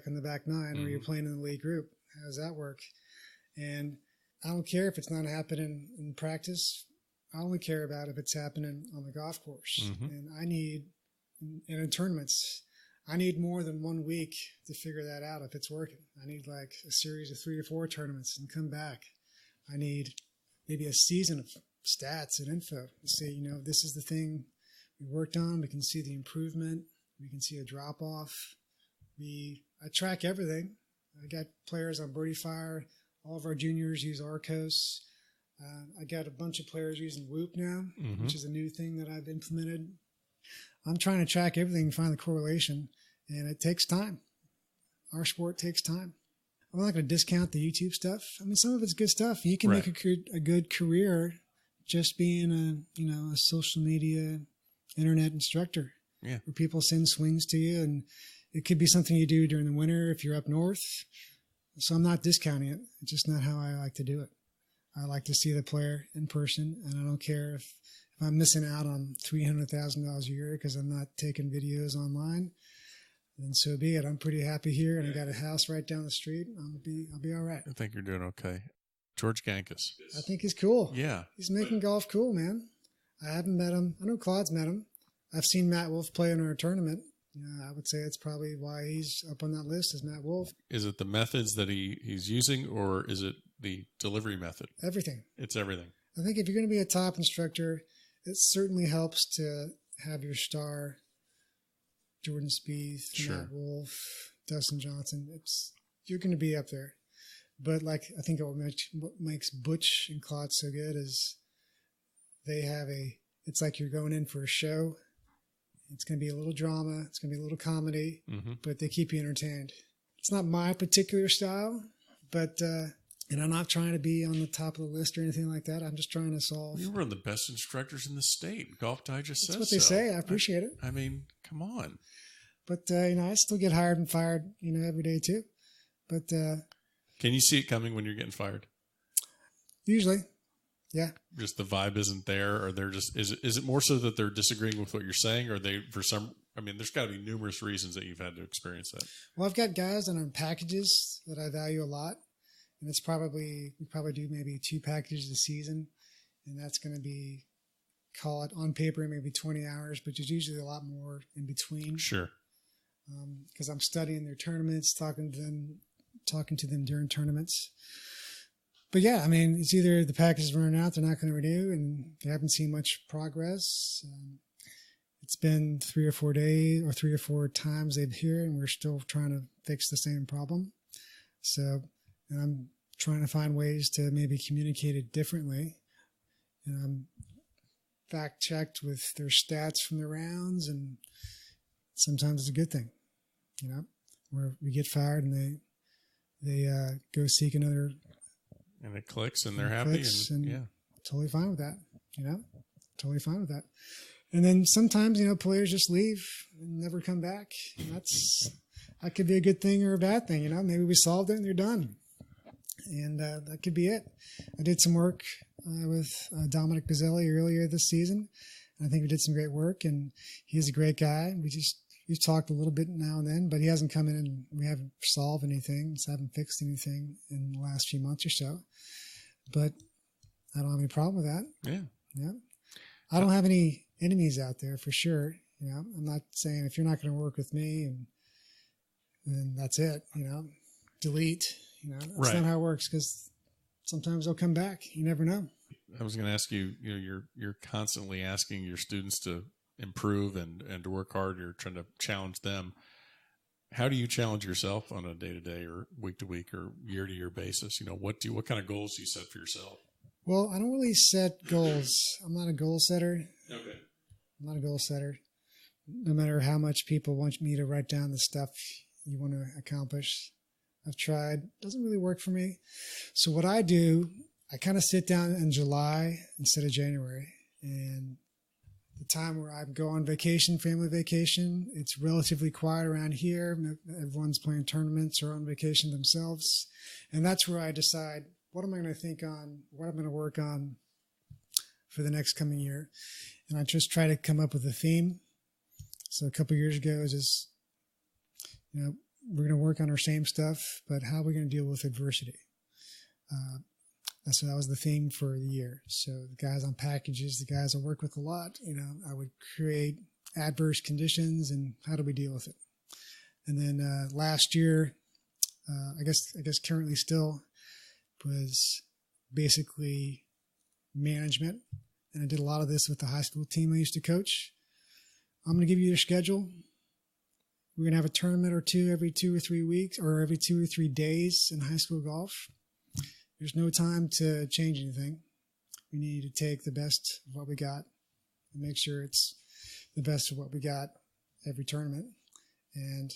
on the back nine, or you're playing in the lead group? How does that work? And I don't care if it's not happening in practice. I only care about if it's happening on the golf course. And and in tournaments, I need more than 1 week to figure that out if it's working. I need like a series of 3 or 4 tournaments and come back. I need maybe a season of stats and info to say, this is the thing we worked on. We can see the improvement. We can see a drop off. I track everything. I got players on Birdie Fire. All of our juniors use Arcos. I got a bunch of players using Whoop now, which is a new thing that I've implemented. I'm trying to track everything and find the correlation, and it takes time. Our sport takes time. I'm not going to discount the YouTube stuff. I mean, some of it's good stuff. You can make a good career just being a social media internet instructor. Yeah. Where people send swings to you, and it could be something you do during the winter if you're up north. So I'm not discounting it. It's just not how I like to do it. I like to see the player in person, and I don't care if I'm missing out on $300,000 a year because I'm not taking videos online, then so be it. I'm pretty happy here, and I got a house right down the street. I'll be all right. I think you're doing okay. George Gankus. I think he's cool. Yeah. He's making golf cool, man. I haven't met him. I know Claude's met him. I've seen Matt Wolf play in our tournament. I would say it's probably why he's up on that list is Matt Wolf. Is it the methods that he's using, or is it the delivery method? Everything. It's everything. I think if you're going to be a top instructor, it certainly helps to have your star, Jordan Spieth, Sure. Matt Wolf, Dustin Johnson. You're going to be up there. But I think what makes Butch and Claude so good is they have it's like you're going in for a show. It's going to be a little drama. It's going to be a little comedy, but they keep you entertained. It's not my particular style, but, and I'm not trying to be on the top of the list or anything like that. I'm just trying to solve. You're one of the best instructors in the state. Golf Digest says so. That's what they say. I appreciate it. I mean, come on. But, I still get hired and fired, every day too. But, can you see it coming when you're getting fired? Usually. Yeah. Just the vibe isn't there, or they're just, is it more so that they're disagreeing with what you're saying, or there's got to be numerous reasons that you've had to experience that. Well, I've got guys that are on packages that I value a lot. And we probably do maybe 2 packages a season. And that's going to be, call it on paper, maybe 20 hours, but there's usually a lot more in between. Sure. Because I'm studying their tournaments, talking to them during tournaments. But yeah, it's either the package is running out, they're not going to renew, and they haven't seen much progress. It's been 3 or 4 days or 3 or 4 times they've here, and we're still trying to fix the same problem. So I'm trying to find ways to maybe communicate it differently. And I'm fact checked with their stats from the rounds, and sometimes it's a good thing, where we get fired and they go seek another. And it clicks and they're happy. And yeah. Totally fine with that, totally fine with that. And then sometimes, players just leave and never come back. And that could be a good thing or a bad thing. Maybe we solved it and they're done. And that could be it. I did some work with Dominic Bizzelli earlier this season. And I think we did some great work, and he's a great guy. We've talked a little bit now and then, but he hasn't come in and we haven't solved anything. So haven't fixed anything in the last few months or so. But I don't have any problem with that. Yeah. Yeah. I don't have any enemies out there for sure. I'm not saying if you're not going to work with me and then that's it, delete, that's right. not how it works, because sometimes they'll come back. You never know. I was going to ask you, you're constantly asking your students to improve and to work hard. You're trying to challenge them. How do you challenge yourself on a day-to-day or week-to-week or year-to-year basis? What kind of goals do you set for yourself? Well, I don't really set goals. I'm not a goal setter. Okay. I'm not a goal setter. No matter how much people want me to write down the stuff you want to accomplish, I've tried. It doesn't really work for me. So what I do, I kind of sit down in July instead of January, and the time where I go on vacation, family vacation, it's relatively quiet around here. Everyone's playing tournaments or on vacation themselves. And that's where I decide, what am I going to think on, what I'm going to work on for the next coming year. And I just try to come up with a theme. So a couple of years ago, it was just, we're going to work on our same stuff, but how are we going to deal with adversity? So that was the theme for the year. So the guys on packages, the guys I work with a lot, I would create adverse conditions and how do we deal with it? And then last year, I guess currently still was basically management. And I did a lot of this with the high school team I used to coach. I'm going to give you your schedule. We're going to have a tournament or two every 2 or 3 weeks, or every 2 or 3 days in high school golf. There's no time to change anything. We need to take the best of what we got and make sure it's the best of what we got every tournament. And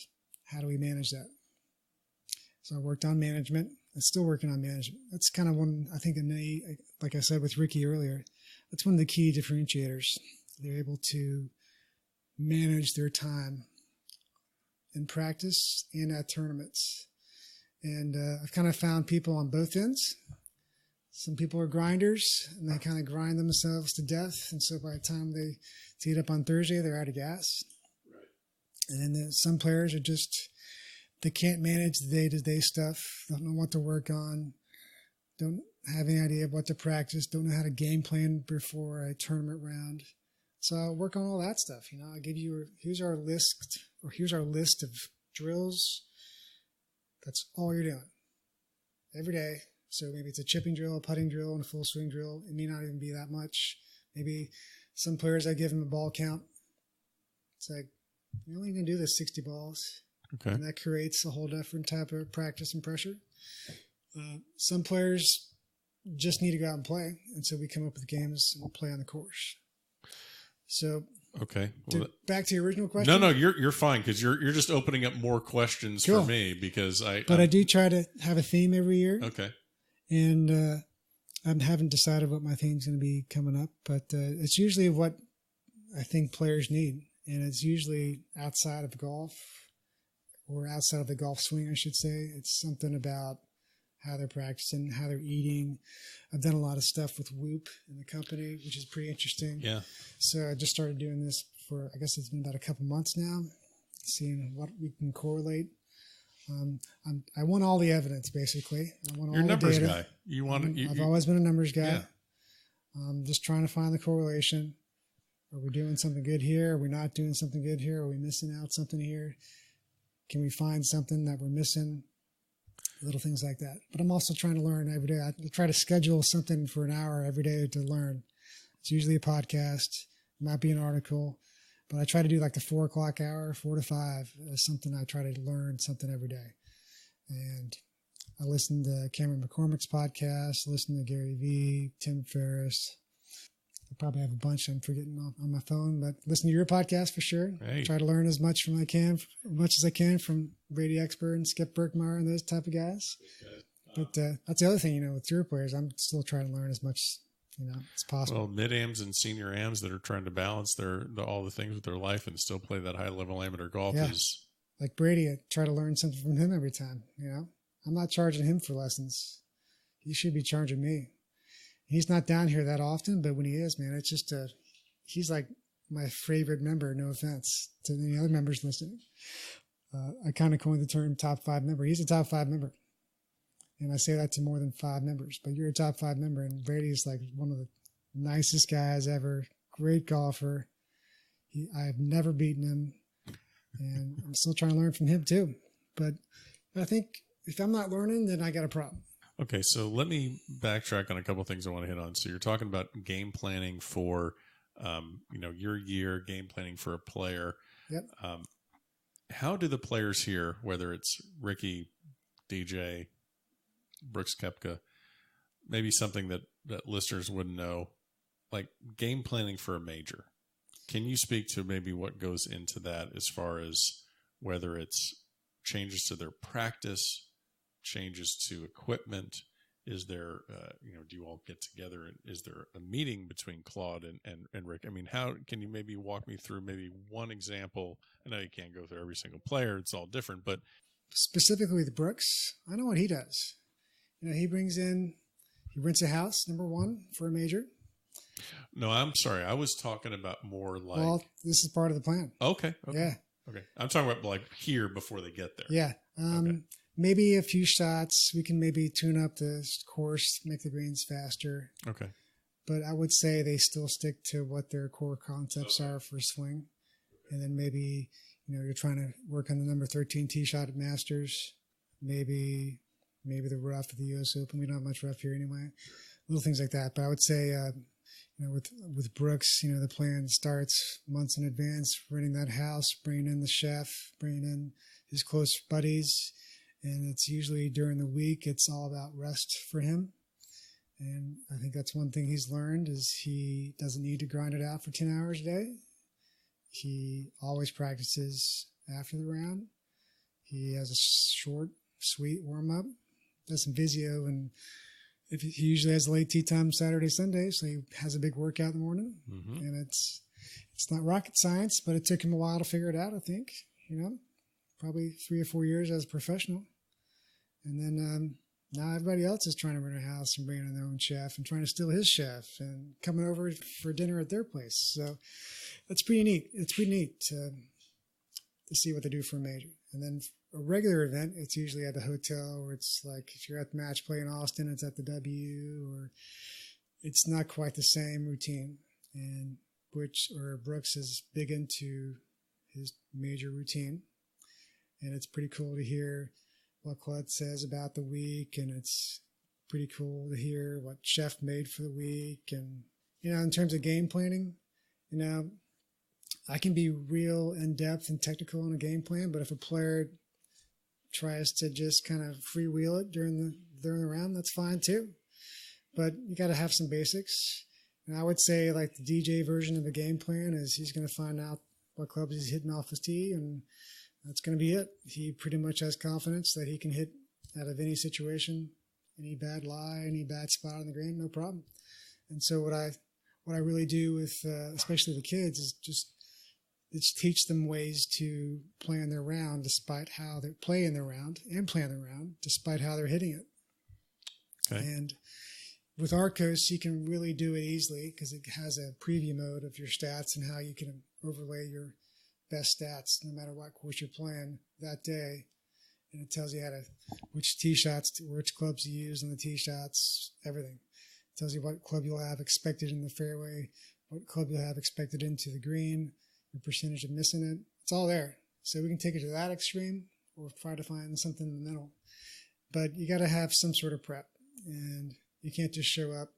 how do we manage that? So I worked on management. I'm still working on management. That's kind of one, I think, like I said with Rickie earlier, that's one of the key differentiators. They're able to manage their time in practice and at tournaments. And I've kind of found people on both ends. some people are grinders, and they kind of grind themselves to death. And so by the time they tee it up on Thursday, they're out of gas. Right. And then some players are just, they can't manage the day-to-day stuff, don't know what to work on, don't have any idea of what to practice, don't know how to game plan before a tournament round. So I'll work on all that stuff. I'll give you, here's our list of drills. That's all you're doing every day. So maybe it's a chipping drill, a putting drill, and a full swing drill. It may not even be that much. Maybe some players, I give them a ball count. It's like, you're only going to do this 60 balls. Okay. And that creates a whole different type of practice and pressure. Some players just need to go out and play. And so we come up with games and we'll play on the course. So okay. Back to your original question. No, you're fine, because you're just opening up more questions for me, because I do try to have a theme every year. Okay. And I haven't decided what my theme's going to be coming up, but it's usually what I think players need, and it's usually outside of golf, or outside of the golf swing, I should say. It's something about how they're practicing, how they're eating. I've done a lot of stuff with Whoop in the company, which is pretty interesting. Yeah. So I just started doing this for, I guess it's been about a couple months now, seeing what we can correlate. I want all the evidence, basically. I want all You're a numbers data. guy. I've always been a numbers guy. Yeah. Just trying to find the correlation. Are we doing something good here? Are we not doing something good here? Are we missing out something here? Can we find something that we're missing? Little things like that. But I'm also trying to learn every day. I try to schedule something for an hour every day to learn. It's usually a podcast. It might be an article. But I try to do like the 4 o'clock hour, 4 to 5, as something I try to learn something every day. And I listen to Cameron McCormick's podcast, listen to Gary Vee, Tim Ferriss. I probably have a bunch I'm forgetting on my phone, but listen to your podcast for sure. Hey. Try to learn as much as I can from Brady Expert and Skip Berkmeyer and those type of guys. But that's the other thing, with tour players, I'm still trying to learn as much as possible. Well, mid-ams and senior ams that are trying to balance all the things with their life and still play that high-level amateur golf is... Like Brady, I try to learn something from him every time, I'm not charging him for lessons. He should be charging me. He's not down here that often, but when he is, man, it's just he's like my favorite member, no offense to any other members listening. I kind of coined the term top 5 member. He's a top 5 member. And I say that to more than 5 members, but you're a top 5 member. And Brady's like one of the nicest guys ever. Great golfer. I've never beaten him, and I'm still trying to learn from him too. But I think if I'm not learning, then I got a problem. Okay, so let me backtrack on a couple of things I want to hit on. So you're talking about game planning for, your year, game planning for a player. Yep. How do the players here, whether it's Rickie, DJ, Brooks Koepka, maybe something that listeners wouldn't know, like game planning for a major? Can you speak to maybe what goes into that as far as whether it's changes to their practice, changes to equipment? Is there, do you all get together? Is there a meeting between Claude and Rick? I mean, how can you maybe walk me through maybe one example? I know you can't go through every single player. It's all different, but specifically with Brooks, I know what he does. He rents a house, number one, for a major. No, I'm sorry. I was talking about more like... Well, this is part of the plan. Okay. Yeah. Okay. I'm talking about like here before they get there. Yeah. Okay. Maybe a few shots. We can maybe tune up the course, make the greens faster. Okay. But I would say they still stick to what their core concepts are for swing. And then maybe, you're trying to work on the number 13 tee shot at Masters. Maybe the rough at the U.S. Open. We don't have much rough here anyway. Little things like that. But I would say, with Brooks, the plan starts months in advance, renting that house, bringing in the chef, bringing in his close buddies. And it's usually during the week, it's all about rest for him. And I think that's one thing he's learned is he doesn't need to grind it out for 10 hours a day. He always practices after the round. He has a short, sweet warm-up, does some physio, and he usually has a late tee time Saturday, Sunday, so he has a big workout in the morning. Mm-hmm. And it's not rocket science, but it took him a while to figure it out, I think, probably 3 or 4 years as a professional. And then, now everybody else is trying to rent a house and bring in their own chef and trying to steal his chef and coming over for dinner at their place. So that's pretty neat. It's pretty neat to see what they do for a major. And then a regular event, it's usually at the hotel, or it's like if you're at the match play in Austin, it's at the W, or it's not quite the same routine. And Brooks is big into his major routine. And it's pretty cool to hear what Claude says about the week, and it's pretty cool to hear what Chef made for the week. And, in terms of game planning, I can be real in-depth and technical on a game plan, but if a player tries to just kind of freewheel it during the round, that's fine too. But you got to have some basics. And I would say like the DJ version of the game plan is he's going to find out what clubs he's hitting off his tee, and that's going to be it. He pretty much has confidence that he can hit out of any situation, any bad lie, any bad spot on the green, no problem. And so what I really do with especially the kids is just teach them ways to plan their round despite how they're playing their round, and plan their round despite how they're hitting it. Okay. And with Arcos, you can really do it easily because it has a preview mode of your stats and how you can overlay your best stats no matter what course you're playing that day. And it tells you which tee shots, which clubs you use on the tee shots, everything. It tells you what club you'll have expected in the fairway, what club you'll have expected into the green, your percentage of missing it. It's all there. So we can take it to that extreme or try to find something in the middle. But you got to have some sort of prep, and you can't just show up.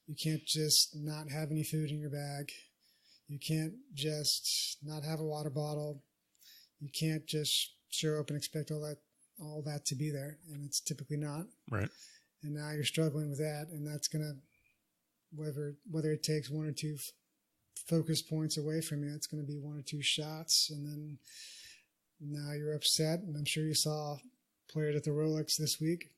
You can't just not have any food in your bag. You can't just not have a water bottle. You can't just show up and expect all that to be there, and it's typically not. Right. And now you're struggling with that, and that's going to, whether it takes one or two focus points away from you, it's going to be one or two shots, and then now you're upset. And I'm sure you saw players at the Rolex this week,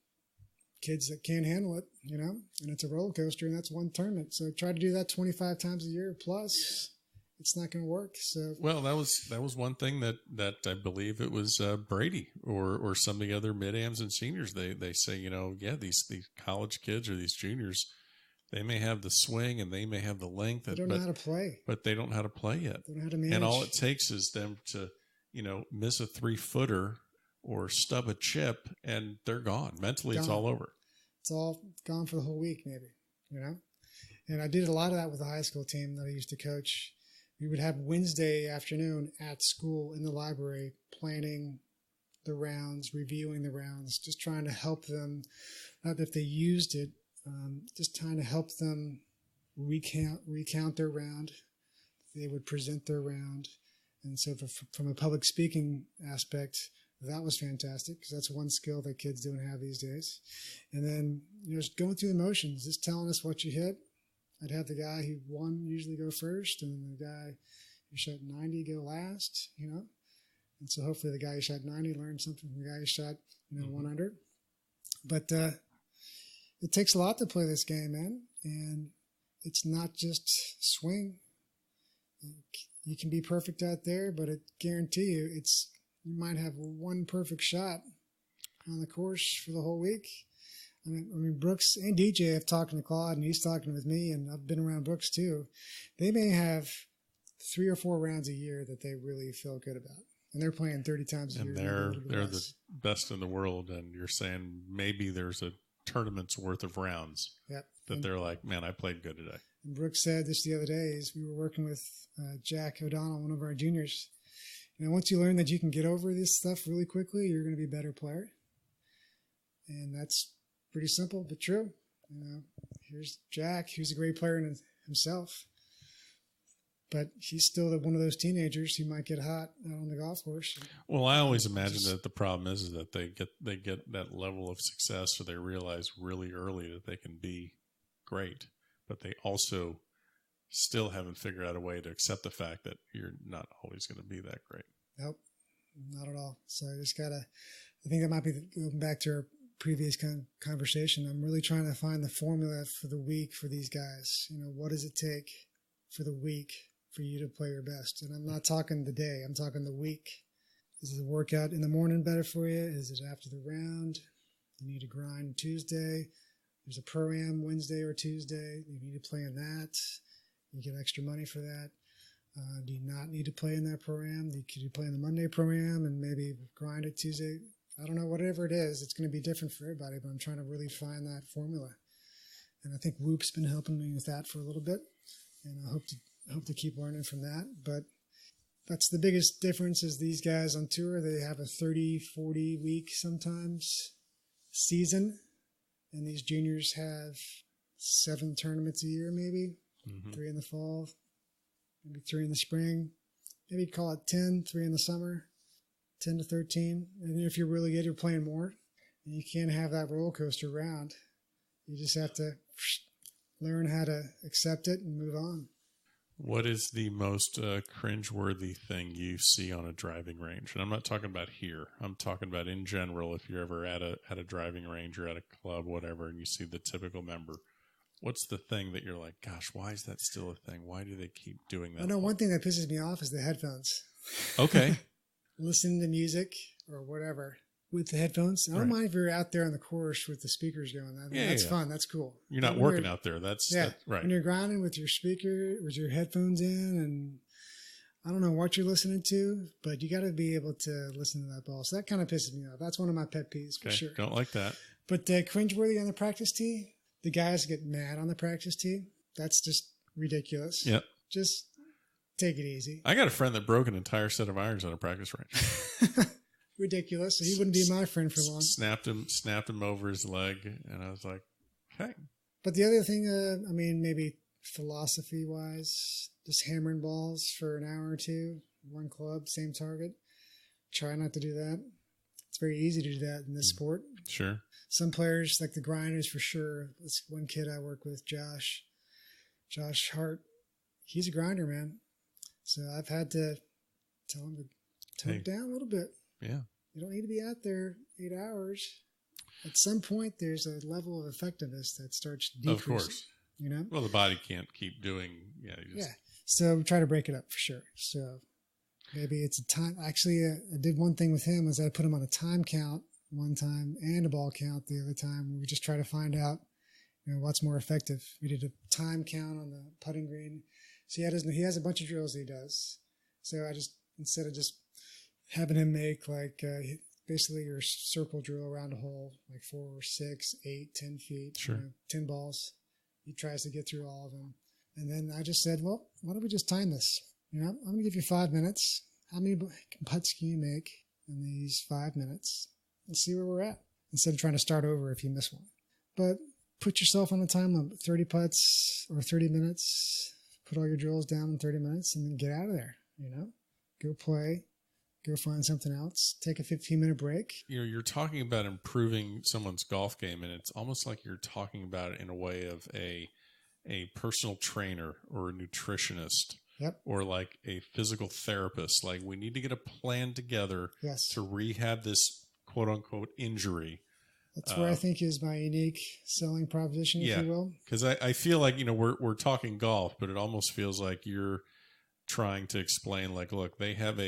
kids that can't handle it, and it's a roller coaster, and that's one tournament. So try to do that 25 times a year plus. It's not going to work. So well, that was one thing that I believe it was Brady or some of the other mid-ams and seniors. They say, these college kids or these juniors, they may have the swing and they may have the length. They don't know how to play. But they don't know how to play yet. They don't know how to manage. And all it takes is them to, miss a 3-footer or stub a chip, and they're gone. Mentally, it's all over. It's all gone for the whole week, maybe, And I did a lot of that with the high school team that I used to coach. We would have Wednesday afternoon at school in the library planning the rounds, reviewing the rounds, just trying to help them, not if they used it, just trying to help them recount their round. They would present their round. And so from a public speaking aspect, that was fantastic because that's one skill that kids don't have these days. And then, just going through the motions, just telling us what you hit. I'd have the guy who won usually go first, and the guy who shot 90 go last, And so hopefully the guy who shot 90 learned something from the guy who shot, 100. But it takes a lot to play this game, man. And it's not just swing. You can be perfect out there, but I guarantee you you might have one perfect shot on the course for the whole week. I mean, Brooks and DJ have talked to Claude, and he's talking with me, and I've been around Brooks too. They may have 3 or 4 rounds a year that they really feel good about, and they're playing 30 times a year. And they're the best in the world, and you're saying maybe there's a tournament's worth of rounds that they're like, man, I played good today. And Brooks said this the other day is we were working with Jack O'Donnell, one of our juniors. Once you learn that you can get over this stuff really quickly, you're going to be a better player. And that's pretty simple, but true. Here's Jack, who's a great player in himself, but he's still one of those teenagers who might get hot out on the golf course. Well, I always imagine that the problem is that they get that level of success, or they realize really early that they can be great, but they also still haven't figured out a way to accept the fact that you're not always going to be that great. Nope, not at all. So I just gotta. I think that might be going back to our previous conversation. I'm really trying to find the formula for the week for these guys. What does it take for the week for you to play your best? And I'm not talking the day. I'm talking the week. Is the workout in the morning better for you? Is it after the round? You need to grind Tuesday. There's a Pro-Am Wednesday or Tuesday. You need to play in that. You get extra money for that. Do you not need to play in that Pro-Am? Could you play in the Monday Pro-Am and maybe grind it Tuesday? I don't know, whatever it is, it's going to be different for everybody, but I'm trying to really find that formula. And I think Whoop's been helping me with that for a little bit, and I hope to keep learning from that. But that's the biggest difference is these guys on tour, they have a 30, 40 week sometimes season, and these juniors have 7 tournaments a year maybe, 3 in the fall, maybe 3 in the spring, maybe call it 10, 3 in the summer, 10 to 13. And if you're really good, you're playing more. And you can't have that roller coaster round. You just have to learn how to accept it and move on. What is the most cringeworthy thing you see on a driving range? And I'm not talking about here. I'm talking about in general. If you're ever at a driving range or at a club, whatever, and you see the typical member, what's the thing that you're like, gosh, why is that still a thing? Why do they keep doing that? I know one thing that pisses me off is the headphones. Okay. Listening to music or whatever with the headphones. I don't mind if you're out there on the course with the speakers going. That's fun. That's cool. You're not working out there. That's right. When you're grinding with your speaker, with your headphones in, and I don't know what you're listening to, but you got to be able to listen to that ball. So that kind of pisses me off. That's one of my pet peeves for sure. Don't like that. But cringeworthy on the practice tee, the guys get mad on the practice tee. That's just ridiculous. Yep. Just take it easy. I got a friend that broke an entire set of irons on a practice range. Ridiculous. He wouldn't be my friend for long. Snapped him over his leg, and I was like, okay. But the other thing, maybe philosophy-wise, just hammering balls for an hour or two, one club, same target. Try not to do that. It's very easy to do that in this sport. Sure. Some players, like the grinders for sure. This one kid I work with, Josh Hart, he's a grinder, man. So I've had to tell him to tone it down a little bit. Yeah. You don't need to be out there 8 hours. At some point, there's a level of effectiveness that starts decreasing. Of course. You know? Well, the body can't keep doing, So try to break it up for sure. So maybe it's a time. Actually, I did one thing with him was I put him on a time count one time and a ball count the other time. We just try to find out, what's more effective. We did a time count on the putting green. So he has a bunch of drills that he does. So I just, instead of just having him make basically your circle drill around a hole, like 4, 6, 8, 10 feet, sure. 10 balls. He tries to get through all of them. And then I just said, well, why don't we just time this? I'm going to give you 5 minutes. How many putts can you make in these 5 minutes? And see where we're at. Instead of trying to start over if you miss one. But put yourself on a time limit, 30 putts or 30 minutes. Put all your drills down in 30 minutes and then get out of there, Go play. Go find something else. Take a 15-minute break. You're talking about improving someone's golf game, and it's almost like you're talking about it in a way of a personal trainer or a nutritionist, or like a physical therapist. Like, we need to get a plan together to rehab this quote-unquote injury. That's where I think is my unique selling proposition, if you will. Because I feel like, we're talking golf, but it almost feels like you're trying to explain, like, look, they have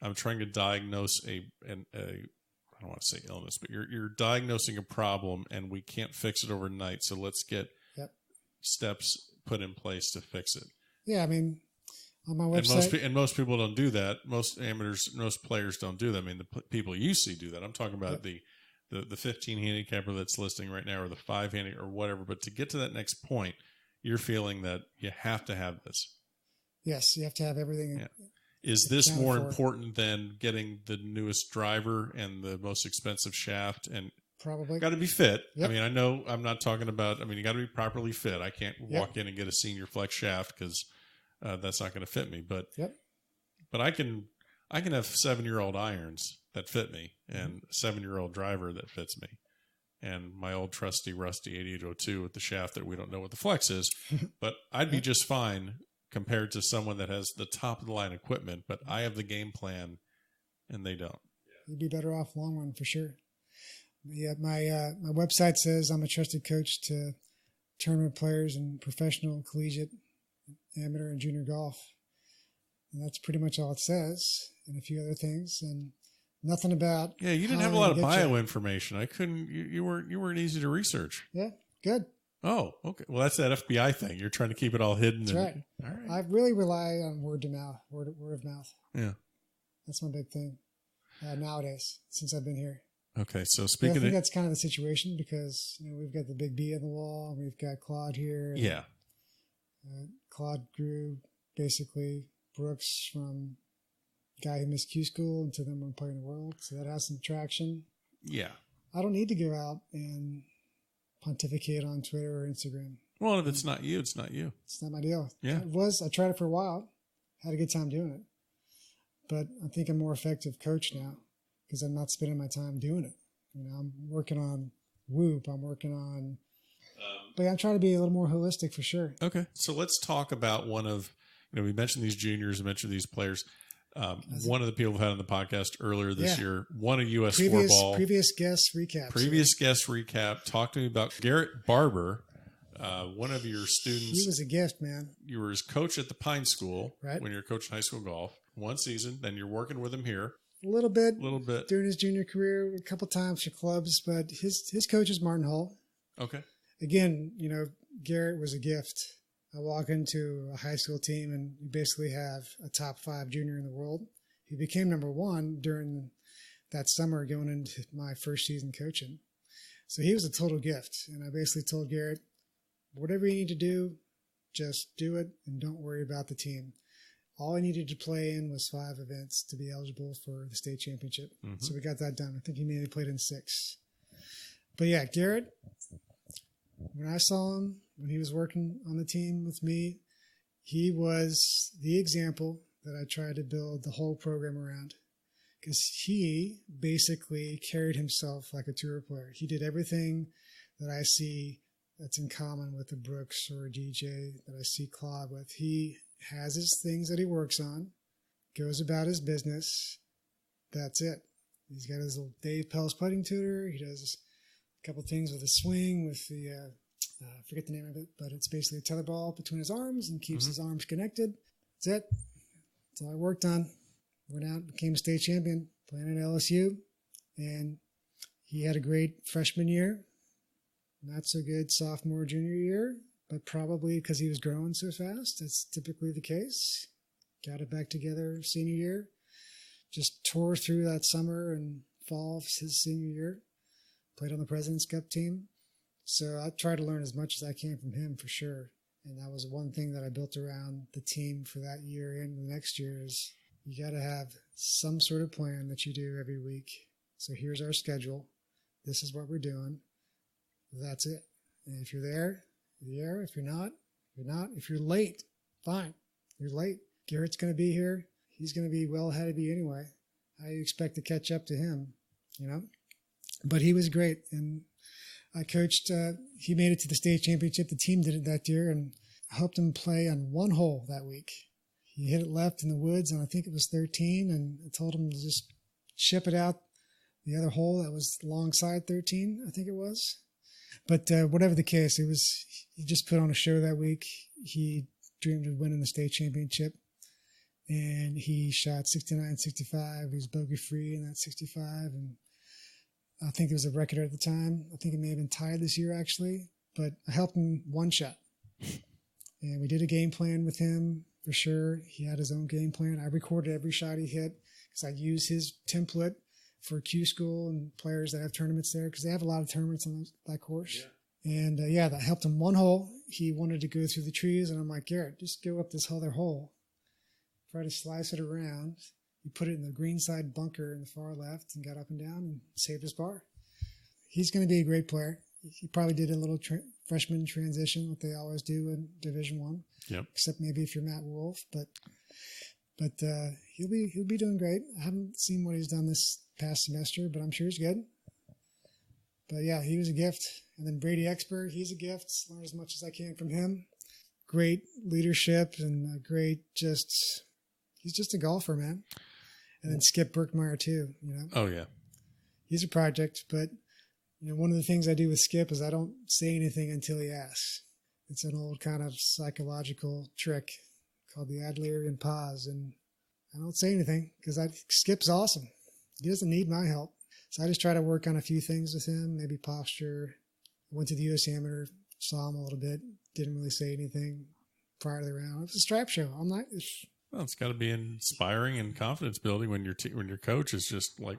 I'm trying to diagnose I don't want to say illness, but you're diagnosing a problem and we can't fix it overnight. So let's get steps put in place to fix it. Yeah. I mean, on my website. And most people don't do that. Most amateurs, most players don't do that. I mean, the people you see do that. I'm talking about the 15 handicapper that's listing right now, or the 5 handicapper or whatever. But to get to that next point, you're feeling that you have to have this. Yes. You have to have everything. Yeah. Is this more important than getting the newest driver and the most expensive shaft? And probably got to be fit. Yep. I mean, I know I'm not talking about, you got to be properly fit. I can't walk in and get a senior flex shaft because that's not going to fit me. But I can have 7-year-old irons that fit me and a 7-year-old driver that fits me. And my old trusty rusty 8802 with the shaft that we don't know what the flex is. But I'd be just fine compared to someone that has the top of the line equipment, but I have the game plan and they don't. You'd be better off long run for sure. Yeah, my website says I'm a trusted coach to tournament players and professional, collegiate, amateur, and junior golf. And that's pretty much all it says, and a few other things. And Nothing about. Yeah, you didn't have a lot of bio information. I couldn't. You weren't easy to research. Yeah, good. Oh, okay. Well, that's that FBI thing. You're trying to keep it all hidden. That's right. All right. I really rely on word of mouth. Yeah, that's my big thing nowadays since I've been here. Okay, so I think that's kind of the situation because we've got the big B on the wall, and we've got Claude here. Yeah. Claude grew basically Brooks from guy who missed Q school into them one playing the world, so that has some traction. Yeah. I don't need to go out and pontificate on Twitter or Instagram. Well, if it's not you, it's not you. It's not my deal. Yeah. I tried it for a while, had a good time doing it, but I think I'm a more effective coach now because I'm not spending my time doing it. I'm working on Whoop. I'm working on, but I'm trying to be a little more holistic for sure. Okay. So let's talk about one of, we mentioned these juniors, we mentioned these players. One of the people we've had on the podcast earlier this year won a U.S. floorball. Previous guest recap. Talk to me about Garrett Barber, one of your students. He was a gift, man. You were his coach at the Pine School right. when you were coaching high school golf. One season, then you're working with him here. A little bit during his junior career, a couple times for clubs, but his coach is Martin Hull. Okay. Again, Garrett was a gift. I walk into a high school team and you basically have a top 5 junior in the world. He became number 1 during that summer going into my first season coaching. So he was a total gift. And I basically told Garrett, whatever you need to do, just do it and don't worry about the team. All I needed to play in was 5 events to be eligible for the state championship. Mm-hmm. So we got that done. I think he mainly played in 6. But yeah, Garrett, when I saw him, when he was working on the team with me, he was the example that I tried to build the whole program around. Because he basically carried himself like a tour player. He did everything that I see that's in common with a Brooks or a DJ that I see Claude with. He has his things that he works on, goes about his business. That's it. He's got his little Dave Pell's putting tutor. He does a couple things with a swing with the, I forget the name of it, but it's basically a tether ball between his arms and keeps his arms connected. That's it. That's all I worked on. Went out, became a state champion, playing at LSU. And he had a great freshman year. Not so good sophomore, junior year. But probably because he was growing so fast, that's typically the case. Got it back together senior year. Just tore through that summer and fall of his senior year. Played on the President's Cup team. So I try to learn as much as I can from him for sure. And that was one thing that I built around the team for that year and the next year is you got to have some sort of plan that you do every week. So here's our schedule. This is what we're doing. That's it. And if you're there, you're there. If you're not, you're not. If you're late, fine. You're late. Garrett's going to be here. He's going to be well ahead of you anyway. How do you expect to catch up to him? But he was great. And I coached, he made it to the state championship. The team did it that year and I helped him play on one hole that week. He hit it left in the woods and I think it was 13 and I told him to just chip it out the other hole that was alongside 13, I think it was. But whatever the case, he just put on a show that week. He dreamed of winning the state championship and he shot 69-65. He was bogey-free in that 65 and I think there was a record at the time. I think it may have been tied this year, actually. But I helped him one shot. And we did a game plan with him, for sure. He had his own game plan. I recorded every shot he hit because I use his template for Q School and players that have tournaments there because they have a lot of tournaments on that course. Yeah. And, that helped him one hole. He wanted to go through the trees. And I'm like, Garrett, just go up this other hole. Try to slice it around. He put it in the green side bunker in the far left and got up and down and saved his par. He's going to be a great player. He probably did a little freshman transition, what they always do in Division I. Yep. Except maybe if you're Matt Wolf, but he'll be doing great. I haven't seen what he's done this past semester, but I'm sure he's good. But yeah, he was a gift. And then Brady Expert, he's a gift. Learn as much as I can from him. Great leadership and a great he's just a golfer, man. And then Skip Berkmeyer too, Oh, yeah. He's a project, but, one of the things I do with Skip is I don't say anything until he asks. It's an old kind of psychological trick called the Adlerian pause, and I don't say anything because Skip's awesome. He doesn't need my help. So I just try to work on a few things with him, maybe posture. Went to the U.S. Amateur, saw him a little bit, didn't really say anything prior to the round. It was a stripe show. Well, it's got to be inspiring and confidence building when your coach is just like,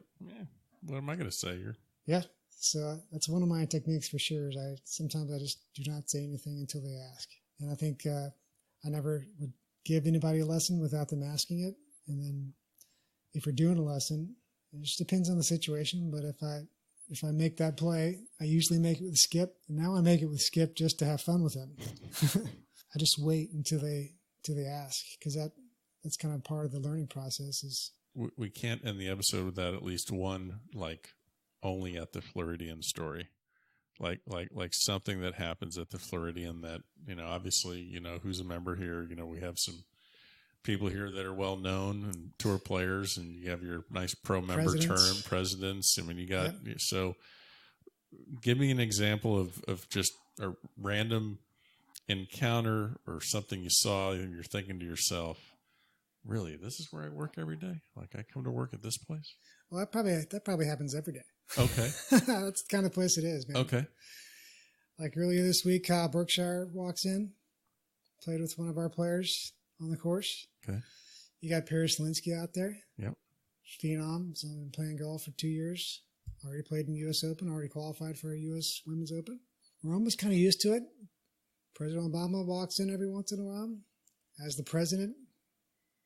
what am I going to say here? Yeah. So that's one of my techniques for sure. Is sometimes I just do not say anything until they ask. And I think I never would give anybody a lesson without them asking it. And then if you're doing a lesson, it just depends on the situation. But if I make that play, I usually make it with Skip. And now I make it with Skip just to have fun with him. I just wait until they ask, because that's kind of part of the learning process. Is we can't end the episode without at least one only at the Floridian story, like something that happens at the Floridian that, obviously, who's a member here. We have some people here that are well known and tour players, and you have your nice pro member term presidents. I mean, you got So give me an example of just a random encounter or something you saw and you're thinking to yourself, really, this is where I work every day? Like, I come to work at this place? Well, that probably happens every day. Okay. That's the kind of place it is, man. Okay. Like earlier this week, Kyle Berkshire walks in, played with one of our players on the course. Okay. You got Paris Linsky out there. Yep. Phenom. So I've been playing golf for 2 years. Already played in the U.S. Open. Already qualified for a U.S. Women's Open. We're almost kind of used to it. President Obama walks in every once in a while. As the president,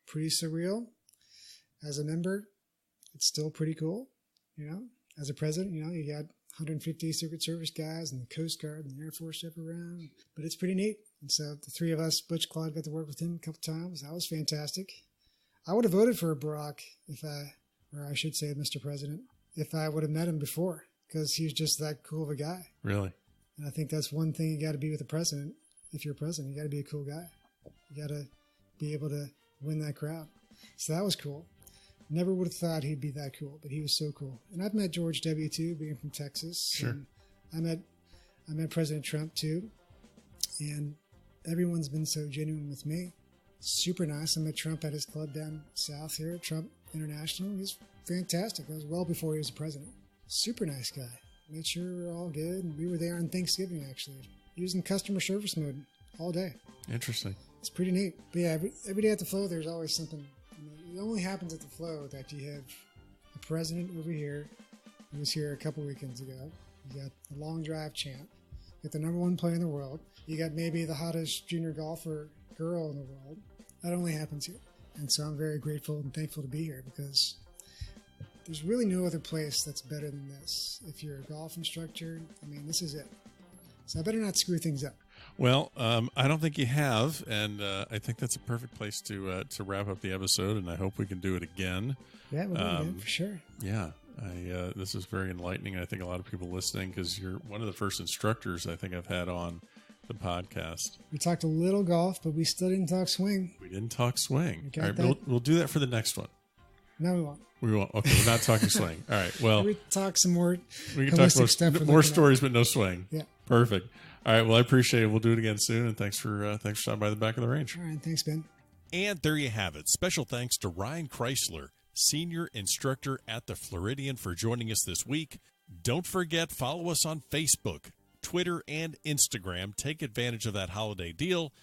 pretty surreal. As a member, it's still pretty cool. As a president, you got 150 Secret Service guys and the Coast Guard and the Air Force up around. But it's pretty neat. And so the three of us, Butch, Claude, got to work with him a couple times. That was fantastic. I would have voted for Barack or I should say Mr. President, if I would have met him before, because he was just that cool of a guy. Really? And I think that's one thing you got to be with the president. If you're a president, you got to be a cool guy. You got to be able to win that crowd. So that was cool. Never would have thought he'd be that cool, but he was so cool. And I've met George W. too, being from Texas. Sure. And I met President Trump too. And everyone's been so genuine with me. Super nice. I met Trump at his club down south here, Trump International. He's fantastic. That was well before he was president. Super nice guy. Made sure we were all good. And we were there on Thanksgiving, actually. He was in customer service mode all day. Interesting. It's pretty neat. But yeah, every day at the Flow, there's always something. It only happens at the Flow that you have a president over here who was here a couple weekends ago. You got a long drive champ. You got the number one player in the world. You got maybe the hottest junior golfer girl in the world. That only happens here. And so I'm very grateful and thankful to be here, because there's really no other place that's better than this. If you're a golf instructor, this is it. So I better not screw things up. Well, I don't think you have, and I think that's a perfect place to wrap up the episode, and I hope we can do it again. Yeah, we'll do it again, for sure. Yeah, this is very enlightening. I think a lot of people listening, because you're one of the first instructors I think I've had on the podcast. We talked a little golf, but we still didn't talk swing. We didn't talk swing. All right, we'll do that for the next one. No, we won't. We won't. Okay, we're not talking swing. All right, well. We talk some more. We can talk more stories, but no swing. Yeah. Perfect. All right, well, I appreciate it. We'll do it again soon, and thanks for stopping by the back of the range. All right, thanks, Ben. And there you have it. Special thanks to Ryan Crysler, Senior Instructor at the Floridian, for joining us this week. Don't forget, follow us on Facebook, Twitter, and Instagram. Take advantage of that holiday deal,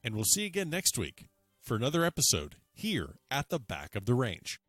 and we'll see you again next week for another episode here at the back of the range.